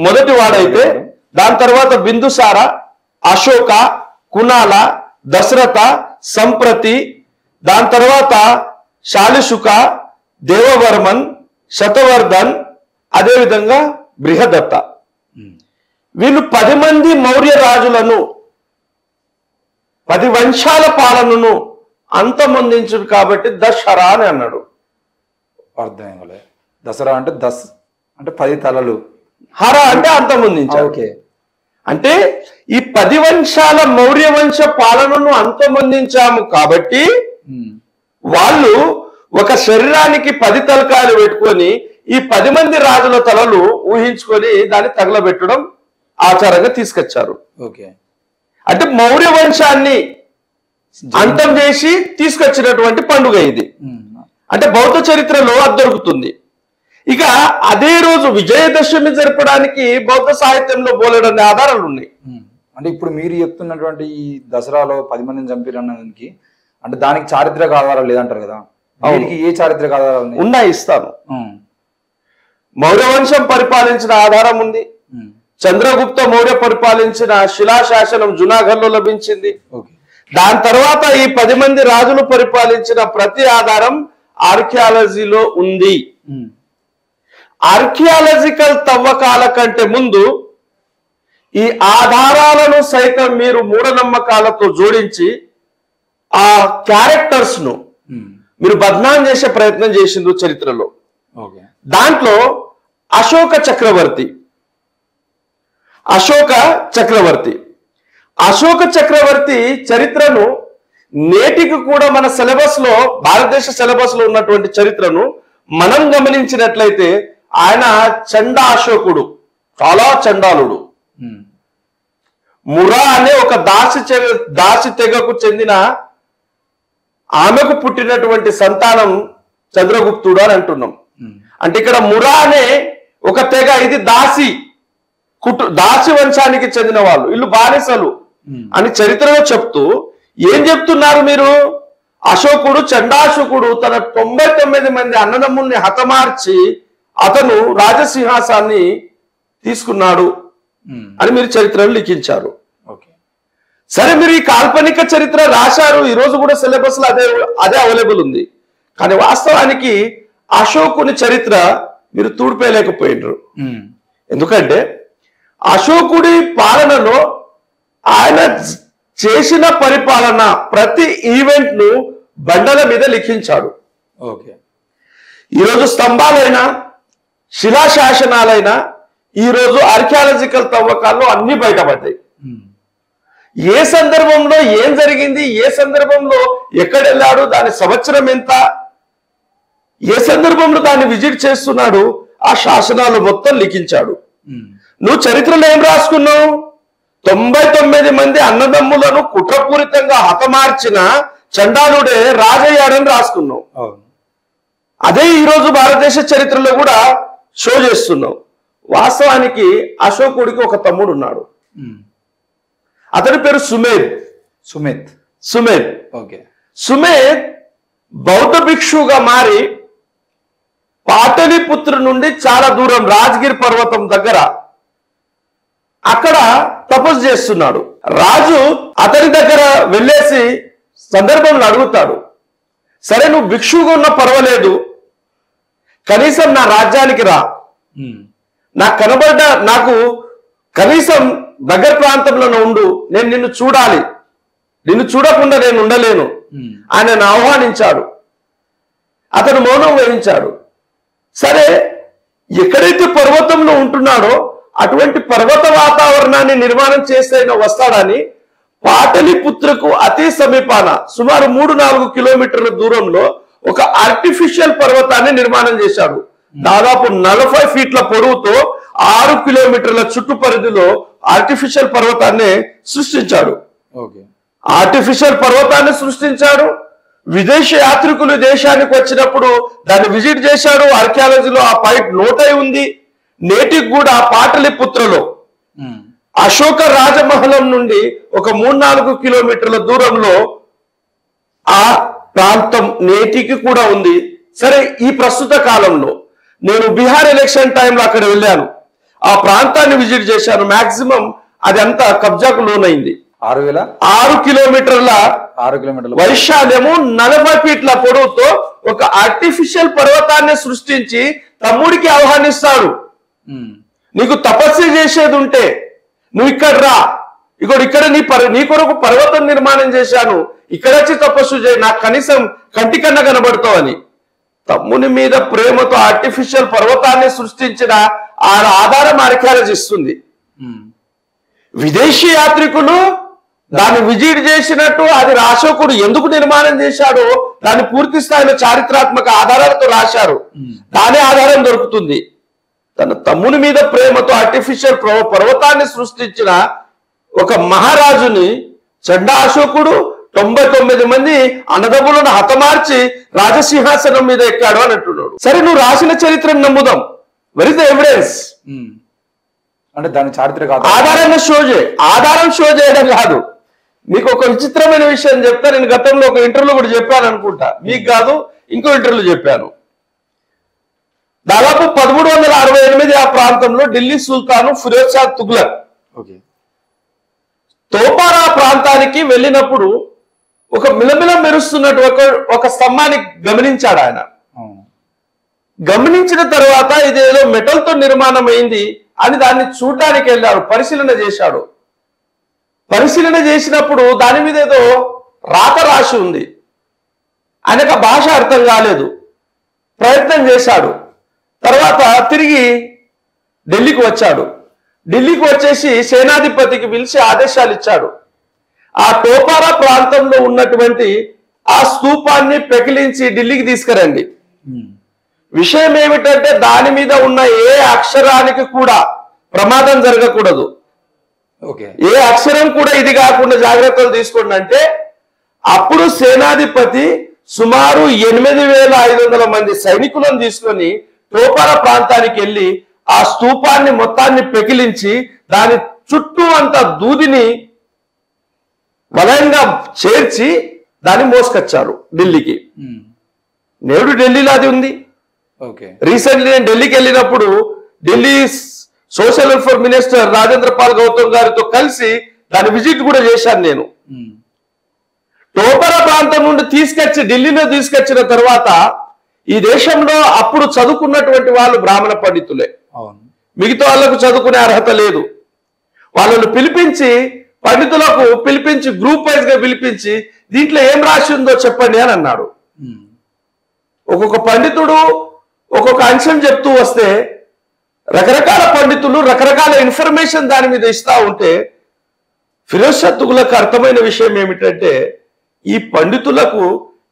మొదటి వాడైతే, దాని తర్వాత బిందుసార, అశోక, కునాల, దశరథ, సంప్రతి, దాని తర్వాత శాలిశుక, దేవవర్మన్, శతవర్ధన్, అదేవిధంగా బృహదత్త. వీళ్ళు 10 మంది మౌర్య రాజులను 10 వంశాల పాలనను అంతమొందించుడు కాబట్టి దశరా అని అన్నాడు. అర్థం దసరా అంటే అంటే 10 తలలు, హర అంటే అంతమొందించాడు. అంటే ఈ 10 వంశాల మౌర్య వంశ పాలనను అంతమొందించాము కాబట్టి వాళ్ళు ఒక శరీరానికి 10 తలకాయలు పెట్టుకొని ఈ 10 మంది రాజుల తలలు ఊహించుకొని దాన్ని తగలబెట్టడం ఆచారంగా తీసుకొచ్చారు. అంటే మౌర్య వంశాన్ని అంతం చేసి తీసుకొచ్చినటువంటి పండుగ ఇది. అంటే బౌద్ధ చరిత్రలో అది దొరుకుతుంది. ఇక అదే రోజు విజయదశమి జరపడానికి బౌద్ధ సాహిత్యంలో బోలెడన్ని ఆధారాలు ఉన్నాయి. అంటే ఇప్పుడు మీరు చెప్తున్నటువంటి ఈ దసరాలో 10 మందిని చంపిరన్నదానికి అంటే దానికి చారిత్రక ఆధారాలు లేదంటారు కదా, దీనికి ఏ చారిత్రక ఆధారాలు ఉన్నాయి? ఇస్తాను. మౌర్య వంశం పరిపాలించిన ఆధారం ఉంది. చంద్రగుప్త మౌర్య పరిపాలించిన శిలాశాసనం జునాగఢ్లో లభించింది. దాని తర్వాత ఈ 10 మంది రాజులు పరిపాలించిన ప్రతి ఆధారం ఆర్కియాలజీలో ఉంది. ఆర్కియాలజికల్ తవ్వకాల కంటే ముందు ఈ ఆధారాలను సైతం మీరు మూఢనమ్మకాలతో జోడించి ఆ క్యారెక్టర్స్ ను మీరు బద్నాం చేసే ప్రయత్నం చేసిండ్రు చరిత్రలో. దాంట్లో అశోక చక్రవర్తి చరిత్రను నేటికి కూడా మన సిలబస్ లో, భారతదేశ సిలబస్ లో ఉన్నటువంటి చరిత్రను మనం గమనించినట్లయితే ఆయన చండాశోకుడు, చాలా చండాలుడు. మురా అనే ఒక దాసి తెగకు చెందిన ఆమెకు పుట్టినటువంటి సంతానం చంద్రగుప్తుడు అని అంటున్నాం. అంటే ఇక్కడ మురా అనే ఒక తెగ, ఇది దాసి వంశానికి చెందిన వాళ్ళు, వీళ్ళు బానిసలు అని చరిత్రలో చెప్తూ ఏం చెప్తున్నారు మీరు? అశోకుడు చండాశోకుడు తన 99 మంది అన్నదమ్ముల్ని హతమార్చి అతను రాజసింహాసాన్ని తీసుకున్నాడు అని మీరు చరిత్రను లిఖించారు. సరే, మీరు ఈ కాల్పనిక చరిత్ర రాశారు, ఈ రోజు కూడా సిలబస్ లో అదే అవైలబుల్ ఉంది. కానీ వాస్తవానికి అశోకుని చరిత్ర మీరు తూడిపేయలేకపోయినరు. ఎందుకంటే అశోకుడి పాలనలో ఆయన చేసిన పరిపాలన ప్రతి ఈవెంట్ ను బండల మీద లిఖించాడు. ఈరోజు స్తంభాలైనా శిలాశాసనాలైనా ఈరోజు ఆర్కియాలజికల్ తవ్వకాల్లో అన్ని బయటపడ్డాయి. ఏ సందర్భంలో ఏం జరిగింది, ఏ సందర్భంలో ఎక్కడెళ్ళాడు, దాని సంవత్సరం ఎంత, ఏ సందర్భంలో దాన్ని విజిట్ చేస్తున్నాడు, ఆ శాసనాలు మొత్తం లిఖించాడు. నువ్వు చరిత్రలో ఏం రాసుకున్నావు? 99 మంది అన్నదమ్ములను కుట్రపూరితంగా హతమార్చిన చండాలుడే రాజయ్యాడని రాసుకున్నావు. అదే ఈరోజు భారతదేశ చరిత్రలో కూడా షో చేస్తున్నావు. వాస్తవానికి అశోకుడికి ఒక తమ్ముడు ఉన్నాడు. అతని పేరు సుమేధ్ బౌద్ధ భిక్షువుగా మారి పాటలిపుత్రు నుండి చాలా దూరం రాజగిరి పర్వతం దగ్గర అక్కడ తపస్సు చేస్తున్నాడు. రాజు అతని దగ్గర వెళ్ళేసి సందర్భంలో అడుగుతాడు, సరే నువ్వు భిక్షువుగా ఉన్నా పర్వాలేదు, కనీసం నా రాజ్యానికి రా, నాకు కనీసం దగ్గర ప్రాంతంలో ఉండు, నేను నిన్ను చూడాలి, నిన్ను చూడకుండా నేను ఉండలేను ఆయనను ఆహ్వానించాడు. అతను మౌనం వహించాడు. సరే, ఎక్కడైతే పర్వతంలో ఉంటున్నాడో అటువంటి పర్వత వాతావరణాన్ని నిర్మాణం చేస్తే వస్తాడని పాటలిపుత్రకు అతి సమీపాన సుమారు 3-4 కిలోమీటర్ల దూరంలో ఒక ఆర్టిఫిషియల్ పర్వతాన్ని నిర్మాణం చేశాడు. దాదాపు 40 ఫీట్ల పొడవుతో 6 కిలోమీటర్ల చుట్టు పరిధిలో ఆర్టిఫిషియల్ పర్వతాన్ని సృష్టించాడు. ఓకే. ఆర్టిఫిషియల్ పర్వతాన్ని సృష్టించాడు. విదేశీ యాత్రికులు దేశానికి వచ్చినప్పుడు దాన్ని విజిట్ చేశాడు. ఆర్కియాలజీలో ఆ పాయింట్ నోట్ అయి ఉంది. నేటికి కూడా పాటలిపుత్రలో అశోక రాజమహలం నుండి ఒక 3-4 కిలోమీటర్ల దూరంలో ఆ ప్రాంతం నేటికి కూడా ఉంది. సరే, ఈ ప్రస్తుత కాలంలో నేను బీహార్ ఎలక్షన్ టైంలో అక్కడ వెళ్ళాను. ఆ ప్రాంతాన్ని విజిట్ చేశాను. మాక్సిమం అది అంతా కబ్జాకు లోనైంది. 6 కిలోమీటర్ల వైశాల్యము, 40 ఫీట్ల పొడవుతో ఒక ఆర్టిఫిషియల్ పర్వతాన్ని సృష్టించి తమ్ముడికి ఆహ్వానిస్తాడు. నీకు తపస్సు చేసేది ఉంటే నువ్వు ఇక్కడ రా, ఇక్కడ నీ కొరకు పర్వతం నిర్మాణం చేశాను, ఇక్కడ వచ్చి తపస్సు చేయి, నాకు కనీసం కంటికన్నా కనబడతావు అని. తమ్ముని మీద ప్రేమతో ఆర్టిఫిషియల్ పర్వతాన్ని సృష్టించిన ఆ ఆధారం ఆర్కియాలజీ ఇస్తుంది. విదేశీ యాత్రికులు దాన్ని విజిట్ చేసినట్టు అది అశోకుడు ఎందుకు నిర్మాణం చేశాడో దాన్ని పూర్తి స్థాయిలో చారిత్రాత్మక ఆధారాలతో రాశారు. దాని ఆధారం దొరుకుతుంది. తన తమ్ముని మీద ప్రేమతో ఆర్టిఫిషియల్ పర్వతాన్ని సృష్టించిన ఒక మహారాజుని చండా అశోకుడు 99 మంది అన్నదమ్ములను హతమార్చి రాజసింహాసనం మీద ఎక్కాడు అని అంటున్నాడు. సరే, నువ్వు రాసిన చరిత్రను నమ్ముదాం. Where is the evidence? అంటే దాని చారిత్రక ఆధారాన్ని ఆధారం షో చేయడం కాదు. మీకు ఒక విచిత్రమైన విషయం చెప్తా. నేను గతంలో ఒక ఇంటర్వ్యూలో కూడా చెప్పాను అనుకుంటా, మీకు కాదు ఇంకో ఇంటర్వ్యూలో చెప్పాను. దాదాపు 1368 ఆ ప్రాంతంలో ఢిల్లీ సుల్తాను ఫిరోజ్ షా తుగ్లక్ తోపారా ప్రాంతానికి వెళ్ళినప్పుడు ఒక మిలమిల మెరుస్తున్నట్టు ఒక స్తంభాన్ని గమనించాడు ఆయన. గమనించిన తర్వాత ఇదేదో మెటల్ తో నిర్మాణం అయింది అని దాన్ని చూడడానికి వెళ్ళాడు. పరిశీలన చేశాడు. పరిశీలన చేసినప్పుడు దాని మీద ఏదో రాత రాసి ఉంది. ఆయనకు భాష అర్థం కాలేదు. ప్రయత్నం చేశాడు. తర్వాత తిరిగి ఢిల్లీకి వచ్చాడు. ఢిల్లీకి వచ్చేసి సేనాధిపతికి పిలిచి ఆదేశాలు ఇచ్చాడు. ఆ టోపారా ప్రాంతంలో ఉన్నటువంటి ఆ స్తూపాన్ని పెకిలించి ఢిల్లీకి తీసుకురండి. విషయం ఏమిటంటే దాని మీద ఉన్న ఏ అక్షరానికి కూడా ప్రమాదం జరగకూడదు. ఏ అక్షరం కూడా ఇది కాకుండా జాగ్రత్తలు తీసుకోండి అంటే అప్పుడు సేనాధిపతి సుమారు 8500 మంది సైనికులను తీసుకొని టోపారా ప్రాంతానికి వెళ్ళి ఆ స్తూపాన్ని మొత్తాన్ని పెకిలించి దాని చుట్టూ అంత దూదిని వలయంగా చేర్చి దాన్ని మోసుకొచ్చారు ఢిల్లీకి. నేడు ఢిల్లీలో అది ఉంది. రీసెంట్లీ నేను ఢిల్లీకి వెళ్ళినప్పుడు Delhi social welfare minister Rajendra Pal Gautam గారితో కలిసి దాని విజిట్ కూడా చేశాను నేను. టోపారా ప్రాంతం నుండి ఢిల్లీలో తీసుకొచ్చిన తర్వాత ఈ దేశంలో అప్పుడు చదువుకున్నటువంటి వాళ్ళు బ్రాహ్మణ పండితులే. మిగతా వాళ్ళకు చదువుకునే అర్హత లేదు. వాళ్ళను పండితులకు పిలిపించి గ్రూప్ వైజ్ గా పిలిపించి దీంట్లో ఏం రాసి ఉందో చెప్పండి అని అన్నాడు. ఒక్కొక్క పండితుడు ఒక్కొక్క అంశం చెప్తూ వస్తే రకరకాల పండితులు రకరకాల ఇన్ఫర్మేషన్ దాని మీద ఇస్తా ఉంటే ఫిరోజ్ షా తుగ్లక్ అర్థమైన విషయం ఏమిటంటే ఈ పండితులకు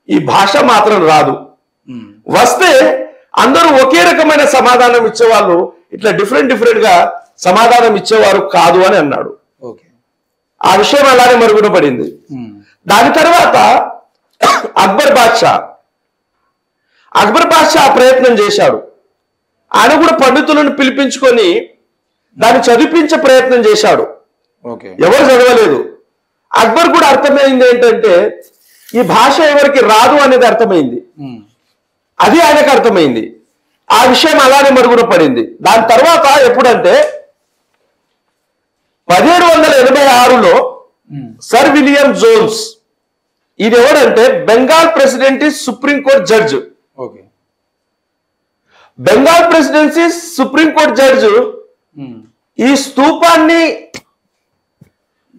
ఈ భాష మాత్రం రాదు. వస్తే అందరూ ఒకే రకమైన సమాధానం ఇచ్చేవాళ్ళు, ఇట్లా డిఫరెంట్ గా సమాధానం ఇచ్చేవారు కాదు అని అన్నాడు. ఆ విషయం అలానే మరుగున పడింది. దాని తర్వాత అక్బర్ బాద్షా ప్రయత్నం చేశాడు. ఆయన కూడా పండితులను పిలిపించుకొని దాన్ని చదివించే ప్రయత్నం చేశాడు. ఎవరు చదవలేదు. అక్బర్ కూడా అర్థమైంది ఏంటంటే ఈ భాష ఎవరికి రాదు అనేది అర్థమైంది. అది ఆయనకు అర్థమైంది. ఆ విషయం అలానే మరుగున పడింది. దాని తర్వాత ఎప్పుడంటే 1786లో సర్ విలియం జోన్స్, ఇది ఎవడంటే Bengal president supreme court judge. Bengal presidency supreme court judge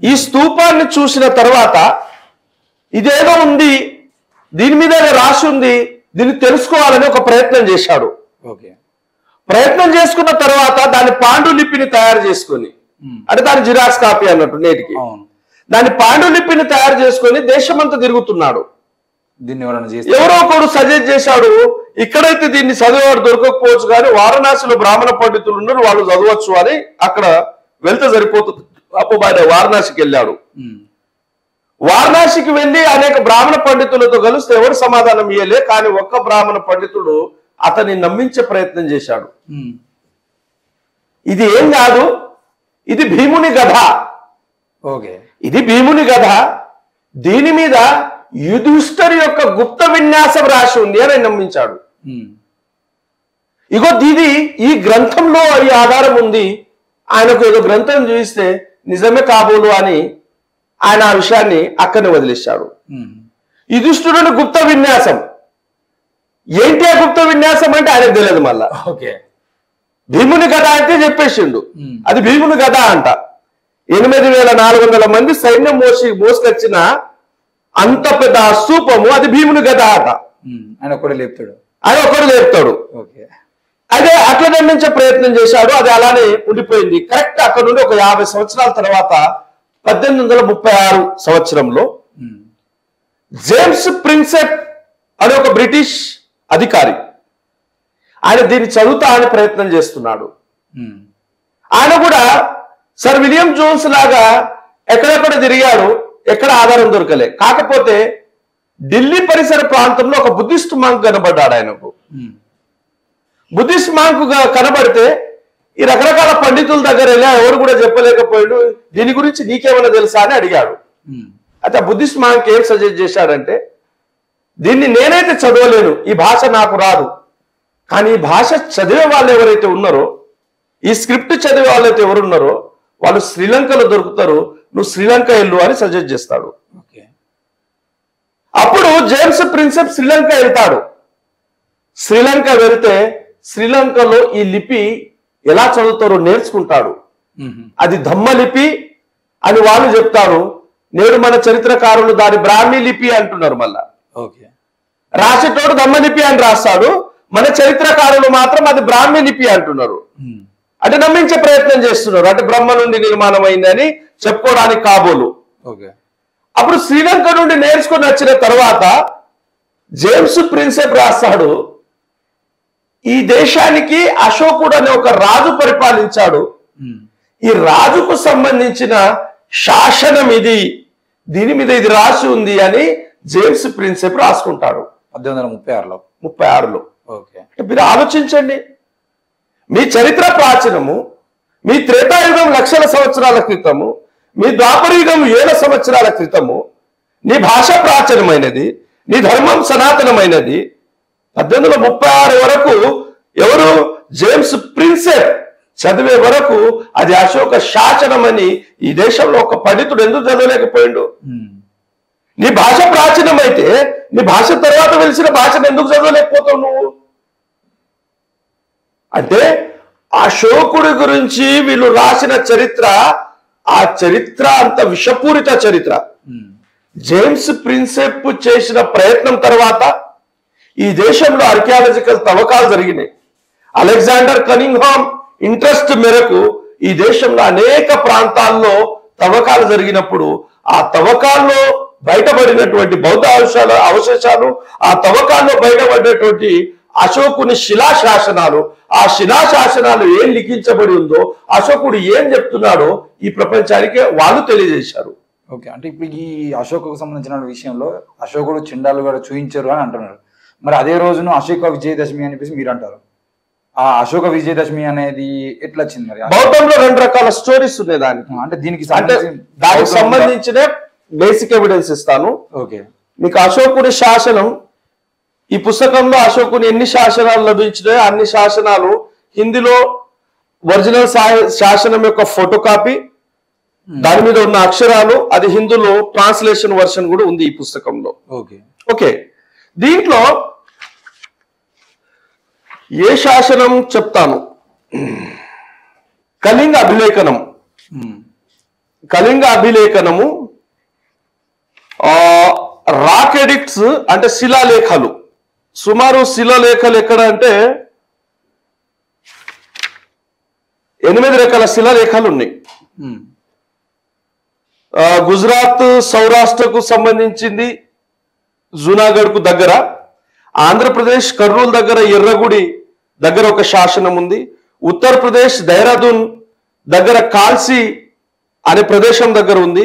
ఈ స్తూపాన్ని చూసిన తర్వాత ఇదేదో ఉంది, దీని మీద రాసి ఉంది, దీన్ని తెలుసుకోవాలని ఒక ప్రయత్నం చేశాడు. ప్రయత్నం చేసుకున్న తర్వాత దాని పాండులిపిని తయారు చేసుకొని, అంటే దాని జిరాక్స్ కాపీ అన్నట్టు నేటికి, దాని పాండులిపిని తయారు చేసుకొని దేశమంతా తిరుగుతున్నాడు. ఎవరో ఒకడు సజెస్ట్ చేశాడు, ఇక్కడైతే దీన్ని చదివేవాడు దొరకకపోవచ్చు కానీ వారణాసిలో బ్రాహ్మణ పండితులు ఉన్నారు, వాళ్ళు చదవచ్చు అని అక్కడ వెళ్తే సరిపోతుంది. అప్పుడు ఆయన వారణాసికి వెళ్ళాడు. వారణాసికి వెళ్ళి అనేక బ్రాహ్మణ పండితులతో కలిస్తే ఎవరు సమాధానం ఇయ్యలే. కానీ ఒక్క బ్రాహ్మణ పండితుడు అతన్ని నమ్మించే ప్రయత్నం చేశాడు. ఇది ఏం కాదు, ఇది భీముని గధ, ఇది భీముని గధ, దీని మీద యుధిష్ఠిరు యొక్క గుప్త విన్యాసం రాసి ఉంది అని నమ్మించాడు. ఇగో దీది ఈ గ్రంథంలో ఈ ఆధారం ఉంది, ఆయనకు ఏదో గ్రంథం చూపిస్తే నిజమే కాబోలు అని ఆయన ఆ విషయాన్ని అక్కడనే వదిలేశాడు. యుధిష్ఠిరుని గుప్త విన్యాసం ఏంటి? ఆ గుప్త విన్యాసం అంటే ఆయనకు తెలియదు. మళ్ళా భీముని గద అంటే చెప్పేసిండు, అది భీముని గద అంట. 8,400 మంది సైన్యం మోసుకొచ్చిన అంత పెద్ద స్తూపము, అది భీముని గద ఆట. ఆయన ఒకడు లేపుతాడు. అదే అట్లా నిర్మించే ప్రయత్నం చేశాడు. అది అలానే ఉండిపోయింది. కరెక్ట్ అక్కడ నుండి ఒక 50 సంవత్సరాల తర్వాత 1836 సంవత్సరంలో జేమ్స్ ప్రిన్సెప్ అనే ఒక బ్రిటిష్ అధికారి, ఆయన దీన్ని చదువుతా అని ప్రయత్నం చేస్తున్నాడు. ఆయన కూడా సర్ విలియం జోన్స్ లాగా ఎక్కడెక్కడ తిరిగాడు, ఎక్కడ ఆధారం దొరకలే. కాకపోతే ఢిల్లీ పరిసర ప్రాంతంలో ఒక బుద్ధిస్ట్ మాంక్ కనబడ్డాడు. ఆయనకు బుద్ధిస్ట్ మాంక్ కనబడితే ఈ రకరకాల పండితుల దగ్గర వెళ్ళా, ఎవరు కూడా చెప్పలేకపోయాడు. దీని గురించి నీకేమైనా తెలుసా అని అడిగాడు. అయితే బుద్ధిస్ట్ మాంక్ ఏం సజెస్ట్ చేశాడంటే, దీన్ని నేనైతే చదవలేను, ఈ భాష నాకు రాదు, కానీ ఈ భాష చదివే వాళ్ళు ఎవరైతే ఉన్నారో, ఈ స్క్రిప్ట్ చదివే వాళ్ళైతే ఎవరున్నారో వాళ్ళు శ్రీలంకలో దొరుకుతారు, నువ్వు శ్రీలంక వెళ్ళు అని సజెస్ట్ చేస్తాడు. అప్పుడు జేమ్స్ ప్రిన్సెప్ శ్రీలంక వెళ్తాడు. శ్రీలంక వెళ్తే శ్రీలంకలో ఈ లిపి ఎలా చదువుతారో నేర్చుకుంటాడు. అది ధమ్మ లిపి అని వాళ్ళు చెప్తారు. నేడు మన చరిత్రకారులు దాని బ్రాహ్మీ లిపి అంటున్నారు. మళ్ళా రాసేటోడు ధమ్మ లిపి అని రాస్తాడు, మన చరిత్రకారులు మాత్రం అది బ్రాహ్మీ లిపి అంటున్నారు. అంటే నమ్మించే ప్రయత్నం చేస్తున్నారు, అంటే బ్రహ్మ నుండి నిర్మాణం అయిందని చెప్పుకోవడానికి కాబోలు. అప్పుడు శ్రీలంక నుండి నేర్చుకుని వచ్చిన తర్వాత జేమ్స్ ప్రిన్సెప్ రాస్తాడు, ఈ దేశానికి అశోకుడు అనే ఒక రాజు పరిపాలించాడు, ఈ రాజుకు సంబంధించిన శాసనం ఇది, దీని మీద ఇది రాసి ఉంది అని జేమ్స్ ప్రిన్సెప్ రాసుకుంటాడు 1836లో. మీరు ఆలోచించండి, మీ చరిత్ర ప్రాచీనము, మీ త్రేతాయుగం లక్షల సంవత్సరాల క్రితము, మీ ద్వాపరయుగం 1000 సంవత్సరాల క్రితము, నీ భాష ప్రాచీనమైనది, నీ ధర్మం సనాతనమైనది. 1836 వరకు ఎవరు జేమ్స్ ప్రిన్సెప్ చదివే వరకు అది అశోక శాసనం అని ఈ దేశంలో ఒక పండితుడు ఎందుకు చదవలేకపోయిండు? నీ భాష ప్రాచీనమైతే నీ భాష తర్వాత వెలిసిన భాషను ఎందుకు చదవలేకపోతావు నువ్వు? అంటే అశోకుడి గురించి వీళ్ళు రాసిన చరిత్ర, ఆ చరిత్ర అంత విషపూరిత చరిత్ర. జేమ్స్ ప్రిన్సెప్ చేసిన ప్రయత్నం తర్వాత ఈ దేశంలో ఆర్కియాలజికల్ తవ్వకాలు జరిగినాయి. అలెగ్జాండర్ కనింగ్హామ్ ఇంట్రెస్ట్ మేరకు ఈ దేశంలో అనేక ప్రాంతాల్లో తవ్వకాలు జరిగినప్పుడు ఆ తవ్వకాల్లో బయటపడినటువంటి బౌద్ధ అవశేషాలు, ఆ తవ్వకాల్లో బయటపడినటువంటి అశోకుని శిలాశాసనాలు, ఆ శిలాశాసనాలు ఏం లిఖించబడి ఉందో, అశోకుడు ఏం చెప్తున్నాడో ఈ ప్రపంచానికి వాళ్ళు తెలియజేశారు. అంటే ఇప్పుడు ఈ అశోకుకు సంబంధించిన విషయంలో అశోకుడు చిండాలు కూడా చూయించారు అని అంటున్నారు. మరి అదే రోజును అశోక విజయదశమి అని చెప్పేసి మీరు అంటారు. ఆ అశోక విజయదశమి అనేది ఎట్లా వచ్చింది? మరి బౌద్ధంలో 2 రకాల స్టోరీస్ ఉన్నాయి దానికి. అంటే దీనికి సంబంధించిన బేసిక్ ఎవిడెన్స్ ఇస్తాను. మీకు అశోకుడి శాసనం, ఈ పుస్తకంలో అశోకుని ఎన్ని శాసనాలు లభించినాయో అన్ని శాసనాలు హిందీలో ఒరిజినల్ శాసనం యొక్క ఫోటో కాపీ, దాని మీద ఉన్న అక్షరాలు, అది హిందీలో ట్రాన్స్లేషన్ వర్షన్ కూడా ఉంది ఈ పుస్తకంలో. ఓకే, దీంట్లో ఏ శాసనం చెప్తాను? కళింగ అభిలేఖనం. కళింగ అభిలేఖనము రాక్ ఎడిక్ట్స్ అంటే శిలాలేఖలు. సుమారు శిలాలేఖలు ఎక్కడ అంటే 8 రకాల శిలాలేఖలు ఉన్నాయి. గుజరాత్ సౌరాష్ట్రకు సంబంధించింది జూనాగఢ్ కు దగ్గర, ఆంధ్రప్రదేశ్ కర్నూలు దగ్గర ఎర్రగుడి దగ్గర ఒక శాసనం ఉంది, ఉత్తరప్రదేశ్ దెహ్రాదూన్ దగ్గర కాల్సి అనే ప్రదేశం దగ్గర ఉంది.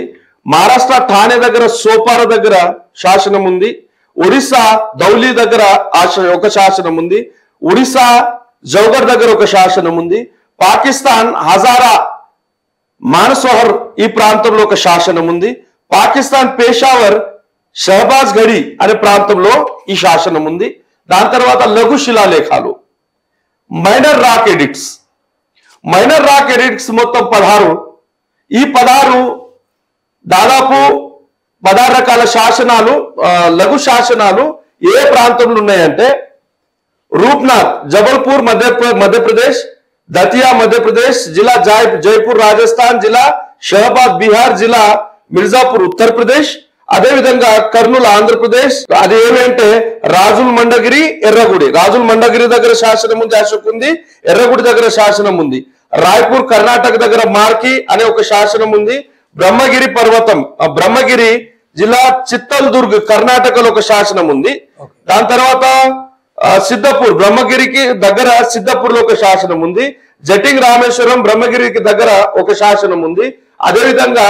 మహారాష్ట్ర ఠానే దగ్గర సోపార దగ్గర శాసనం ఉంది. ఒడిశా దౌలి దగ్గర ఒక శాసనం ఉంది. ఒడిశా జౌగర్ దగ్గర ఒక శాసనం ఉంది. పాకిస్తాన్ హజారా మానసోహర్ ఈ ప్రాంతంలో ఒక శాసనం ఉంది. పాకిస్తాన్ పేషావర్ షహబాజ్ గడి అనే ప్రాంతంలో ఈ శాసనం ఉంది. దాని తర్వాత లఘు శిలాలేఖాలు, minor rock edicts. Minor rock edicts మొత్తం 16. ఈ 16 దాదాపు 16 రకాల శాసనాలు, లఘు శాసనాలు ఏ ప్రాంతంలో ఉన్నాయంటే రూప్నాథ్ జబల్పూర్ మధ్యప్రదేశ్, దతియా మధ్యప్రదేశ్ జిల్లా, జైపూర్ రాజస్థాన్ జిల్లా, షహబాద్ బీహార్ జిల్లా, మిర్జాపూర్ ఉత్తరప్రదేశ్, అదేవిధంగా కర్నూలు ఆంధ్రప్రదేశ్. అది ఏమంటే రాజుల్ మండగిరి, ఎర్రగుడి. రాజుల్ మండగిరి దగ్గర శాసనం ఉంది, అశోక్ ఉంది. ఎర్రగుడి దగ్గర శాసనం ఉంది. రాయ్పూర్ కర్ణాటక దగ్గర మార్కి అనే ఒక శాసనం ఉంది. బ్రహ్మగిరి పర్వతం, బ్రహ్మగిరి జిల్లా, చిత్తల్దుర్గ్ కర్ణాటకలో ఒక శాసనం ఉంది. దాని తర్వాత సిద్ధపూర్, బ్రహ్మగిరికి దగ్గర సిద్ధపూర్ లో ఒక శాసనం ఉంది. జటింగ్ రామేశ్వరం బ్రహ్మగిరికి దగ్గర ఒక శాసనం ఉంది. అదేవిధంగా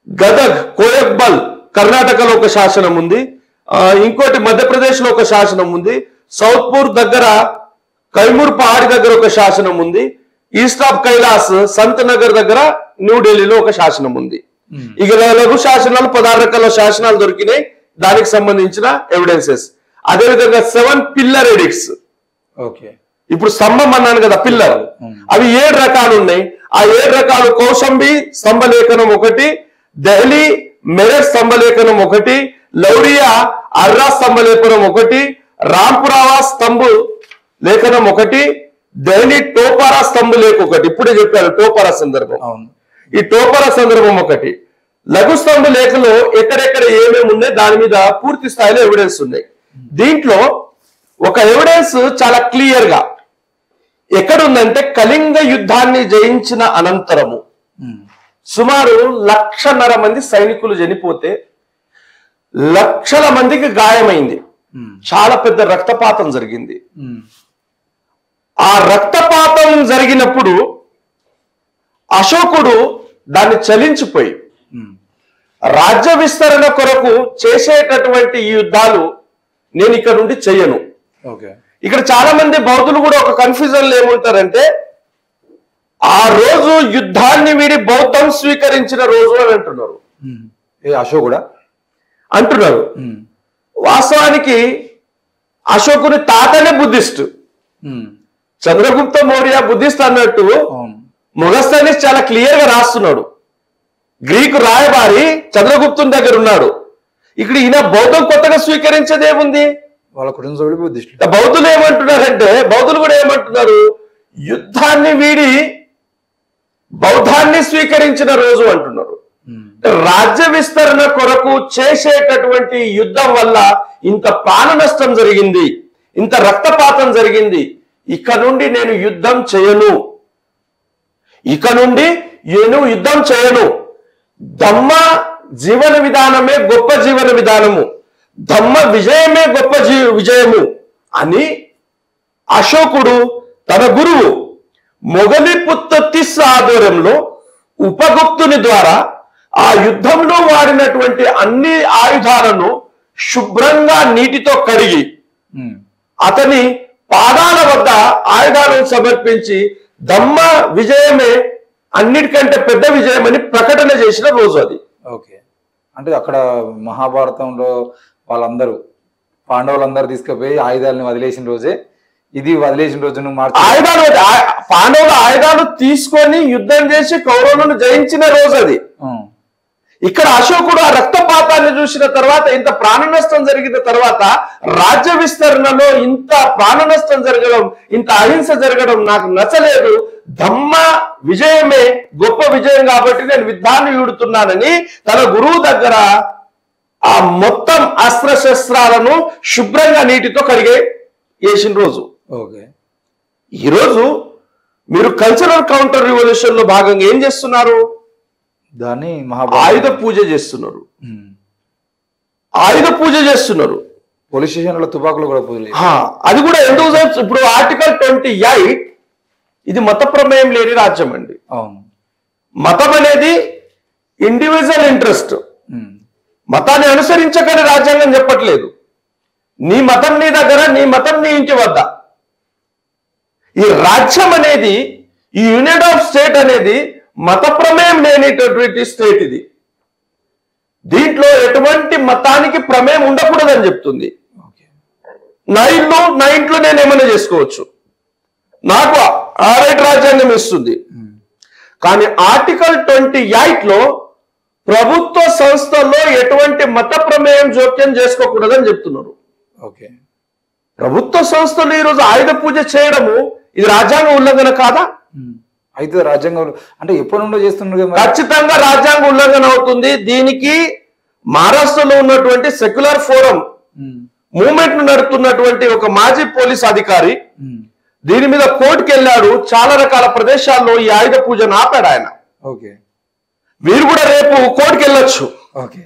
గదగ్ కోయక్బల్ కర్ణాటకలో ఒక శాసనం ఉంది. ఇంకోటి మధ్యప్రదేశ్ లో ఒక శాసనం ఉంది. సౌత్పూర్ దగ్గర కైమూర్ పహాడి దగ్గర ఒక శాసనం ఉంది. ఈస్ట్ ఆఫ్ కైలాస్ సంత్ నగర్ దగ్గర న్యూఢిల్లీలో ఒక శాసనం ఉంది. ఇక లఘు శాసనాలు 16 రకాల శాసనాలు దొరికినాయి, దానికి సంబంధించిన ఎవిడెన్సెస్. అదేవిధంగా 7 పిల్లర్ ఎడిక్ట్స్. ఇప్పుడు స్తంభం అన్నాను కదా, పిల్లర్, అవి 7 రకాలు ఉన్నాయి. ఆ 7 రకాలు కౌశంబి స్తంభలేఖనం 1, దెహ్లీ మెరట్ స్తంభలేఖనం 1, లౌరియా అర్రా స్తంభలేఖనం 1, రాంపురావా స్తంభ లేఖనం 1, దెహ్లీ టోపారా స్తంభ లేఖ 1. ఇప్పుడే చెప్పారు టోపారా సందర్భం. ఈ టోపారా సందర్భం 1. లఘు స్తంభ లేఖలో ఎక్కడెక్కడ ఏమేమి ఉన్నాయి దాని మీద పూర్తి స్థాయిలో ఎవిడెన్స్ ఉన్నాయి. దీంట్లో ఒక ఎవిడెన్స్ చాలా క్లియర్ గా ఎక్కడుందంటే కళింగ యుద్ధాన్ని జయించిన అనంతరము సుమారు 1,50,000 మంది సైనికులు చనిపోతే లక్షల మందికి గాయమైంది. చాలా పెద్ద రక్తపాతం జరిగింది. ఆ రక్తపాతం జరిగినప్పుడు అశోకుడు దాన్ని చలించిపోయి రాజ్య విస్తరణ కొరకు చేసేటటువంటి ఈ యుద్ధాలు నేను ఇక్కడ నుండి చెయ్యను. ఇక్కడ చాలా మంది బౌద్ధులు కూడా ఒక కన్ఫ్యూజన్ ఏముంటారంటే ఆ రోజు యుద్ధాన్ని వీడి బౌద్ధం స్వీకరించిన రోజు అని అంటున్నారు. అశోకుడా అంటున్నారు. వాస్తవానికి అశోకుని తాతనే బుద్ధిస్ట్. చంద్రగుప్త మౌర్య బుద్ధిస్ట్ అన్నట్టు మొగస్తాని చాలా క్లియర్ గా రాస్తున్నాడు. గ్రీకు రాయబారి చంద్రగుప్తుని దగ్గర ఉన్నాడు. ఇక్కడ ఈయన బౌద్ధం కొత్తగా స్వీకరించేది ఏముంది? వాళ్ళ కుటుంబ సభ్యులు బుద్ధిస్టులు. బౌద్ధులు ఏమంటున్నారంటే, బౌద్ధులు కూడా ఏమంటున్నారు, యుద్ధాన్ని వీడి బౌద్ధాన్ని స్వీకరించిన రోజు అంటున్నారు. రాజ్య విస్తరణ కొరకు చేసేటటువంటి యుద్ధం వల్ల ఇంత ప్రాణ నష్టం జరిగింది, ఇంత రక్తపాతం జరిగింది. ఇక నుండి నేను యుద్ధం చేయను, ఇక నుండి నేను యుద్ధం చేయను. ధమ్మ జీవన విధానమే గొప్ప జీవన విధానము, ధమ్మ విజయమే గొప్ప విజయము అని అశోకుడు తన గురువు మొగలిపుత్త తిస్ ఆధ్వర్యంలో ఉపగుప్తుని ద్వారా ఆ యుద్ధంలో వాడినటువంటి అన్ని ఆయుధాలను శుభ్రంగా నీటితో కడిగి అతని పాదాల వద్ద ఆయుధాలను సమర్పించి ధమ్మ విజయమే అన్నిటికంటే పెద్ద విజయం అని ప్రకటన చేసిన రోజు అది. ఓకే, అంటే అక్కడ మహాభారతంలో వాళ్ళందరూ పాండవులందరూ తీసుకుపోయి ఆయుధాలను వదిలేసిన రోజే ఇది, వదిలేసిన రోజును ఆయుధాలు పాండవుల ఆయుధాలు తీసుకొని యుద్ధం చేసి కౌరవులను జయించిన రోజు అది. ఇక్కడ అశోకుడు ఆ రక్తపాతాన్ని చూసిన తర్వాత, ఇంత ప్రాణ నష్టం జరిగిన తర్వాత రాజ్య విస్తరణలో ఇంత ప్రాణ నష్టం జరగడం, ఇంత అహింస జరగడం నాకు నచ్చలేదు. ధమ్మ విజయమే గొప్ప విజయం కాబట్టి నేను యుద్ధాన్ని వీడుతున్నానని తన గురువు దగ్గర ఆ మొత్తం అస్త్రశస్త్రాలను శుభ్రంగా నీటితో కడిగే వేసిన రోజు. ఓకే, ఈరోజు మీరు కల్చరల్ కౌంటర్ రివల్యూషన్ లో భాగంగా ఏం చేస్తున్నారు? దాన్ని ఆయుధ పూజ చేస్తున్నారు, ఆయుధ పూజ చేస్తున్నారు. పోలీస్ స్టేషన్లో తుపాకులు కూడా పూజ. అది కూడా ఎందుకు? ఇప్పుడు ఆర్టికల్ 28 ఇది మత ప్రమేయం లేని రాజ్యం అండి. అవును. మతం అనేది ఇండివిజువల్ ఇంట్రెస్ట్. మతాన్ని అనుసరించకని రాజ్యాంగం చెప్పట్లేదు. నీ మతం నీ దగ్గర, నీ మతం నీ ఇంటి వద్ద. ఈ రాజ్యం అనేది, ఈ యూనియన్ ఆఫ్ స్టేట్ అనేది మత ప్రమేయం లేనిటువంటి స్టేట్ ఇది. దీంట్లో ఎటువంటి మతానికి ప్రమేయం ఉండకూడదని చెప్తుంది. నా ఇంట్లో నేను ఏమైనా చేసుకోవచ్చు, నాకు ఆ రైట్ రాజ్యాంగం ఇస్తుంది. కానీ ఆర్టికల్ 28 లో ప్రభుత్వ సంస్థల్లో ఎటువంటి మత ప్రమేయం జోక్యం చేసుకోకూడదని చెప్తున్నారు. ఓకే. ప్రభుత్వ సంస్థలు ఈరోజు ఆయుధ పూజ చేయడము ఇది రాజ్యాంగ ఉల్లంఘన కాదా? అయితే రాజ్యాంగం అంటే ఎప్పటి నుండో చేస్తున్నారు కదా. ఖచ్చితంగా రాజ్యాంగ ఉల్లంఘన అవుతుంది. దీనికి మహారాష్ట్రలో ఉన్నటువంటి సెక్యులర్ ఫోరం మూవ్మెంట్ ను నడుపుతున్నటువంటి ఒక మాజీ పోలీస్ అధికారి దీని మీద కోర్టుకు వెళ్ళాడు. చాలా రకాల ప్రదేశాల్లో ఈ ఆయుధ పూజను ఆపాడు ఆయన. ఓకే. మీరు కూడా రేపు కోర్టుకు వెళ్ళొచ్చు. ఓకే.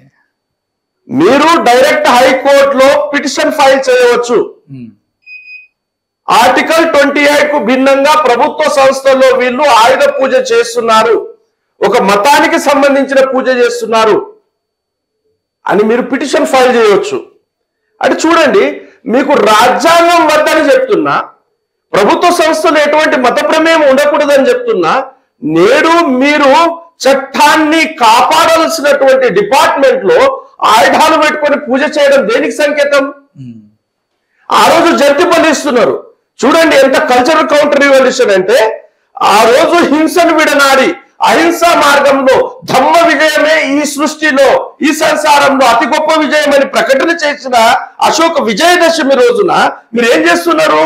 మీరు డైరెక్ట్ హైకోర్టులో పిటిషన్ ఫైల్ చేయవచ్చు. ఆర్టికల్ 28 కు భిన్నంగా ప్రభుత్వ సంస్థల్లో వీళ్ళు ఆయుధ పూజ చేస్తున్నారు, ఒక మతానికి సంబంధించిన పూజ చేస్తున్నారు అని మీరు పిటిషన్ ఫైల్ చేయవచ్చు. అంటే చూడండి, మీకు రాజ్యాంగం వద్దని చెప్తున్నా, ప్రభుత్వ సంస్థలు ఎటువంటి మత ప్రమేయం ఉండకూడదని చెప్తున్నా, నేడు మీరు చట్టాన్ని కాపాడాల్సినటువంటి డిపార్ట్మెంట్ లో ఆయుధాలు పెట్టుకొని పూజ చేయడం దేనికి సంకేతం? ఆ రోజు జంతు బలిస్తున్నారు. చూడండి ఎంత కల్చరల్ కౌంటర్ రివల్యూషన్ అంటే, ఆ రోజు హింసను విడనాడి అహింసా మార్గంలో ధమ్మ విజయమే ఈ సృష్టిలో, ఈ సంసారంలో అతి గొప్ప విజయం అని ప్రకటన చేసిన అశోక విజయదశమి రోజున మీరు ఏం చేస్తున్నారు?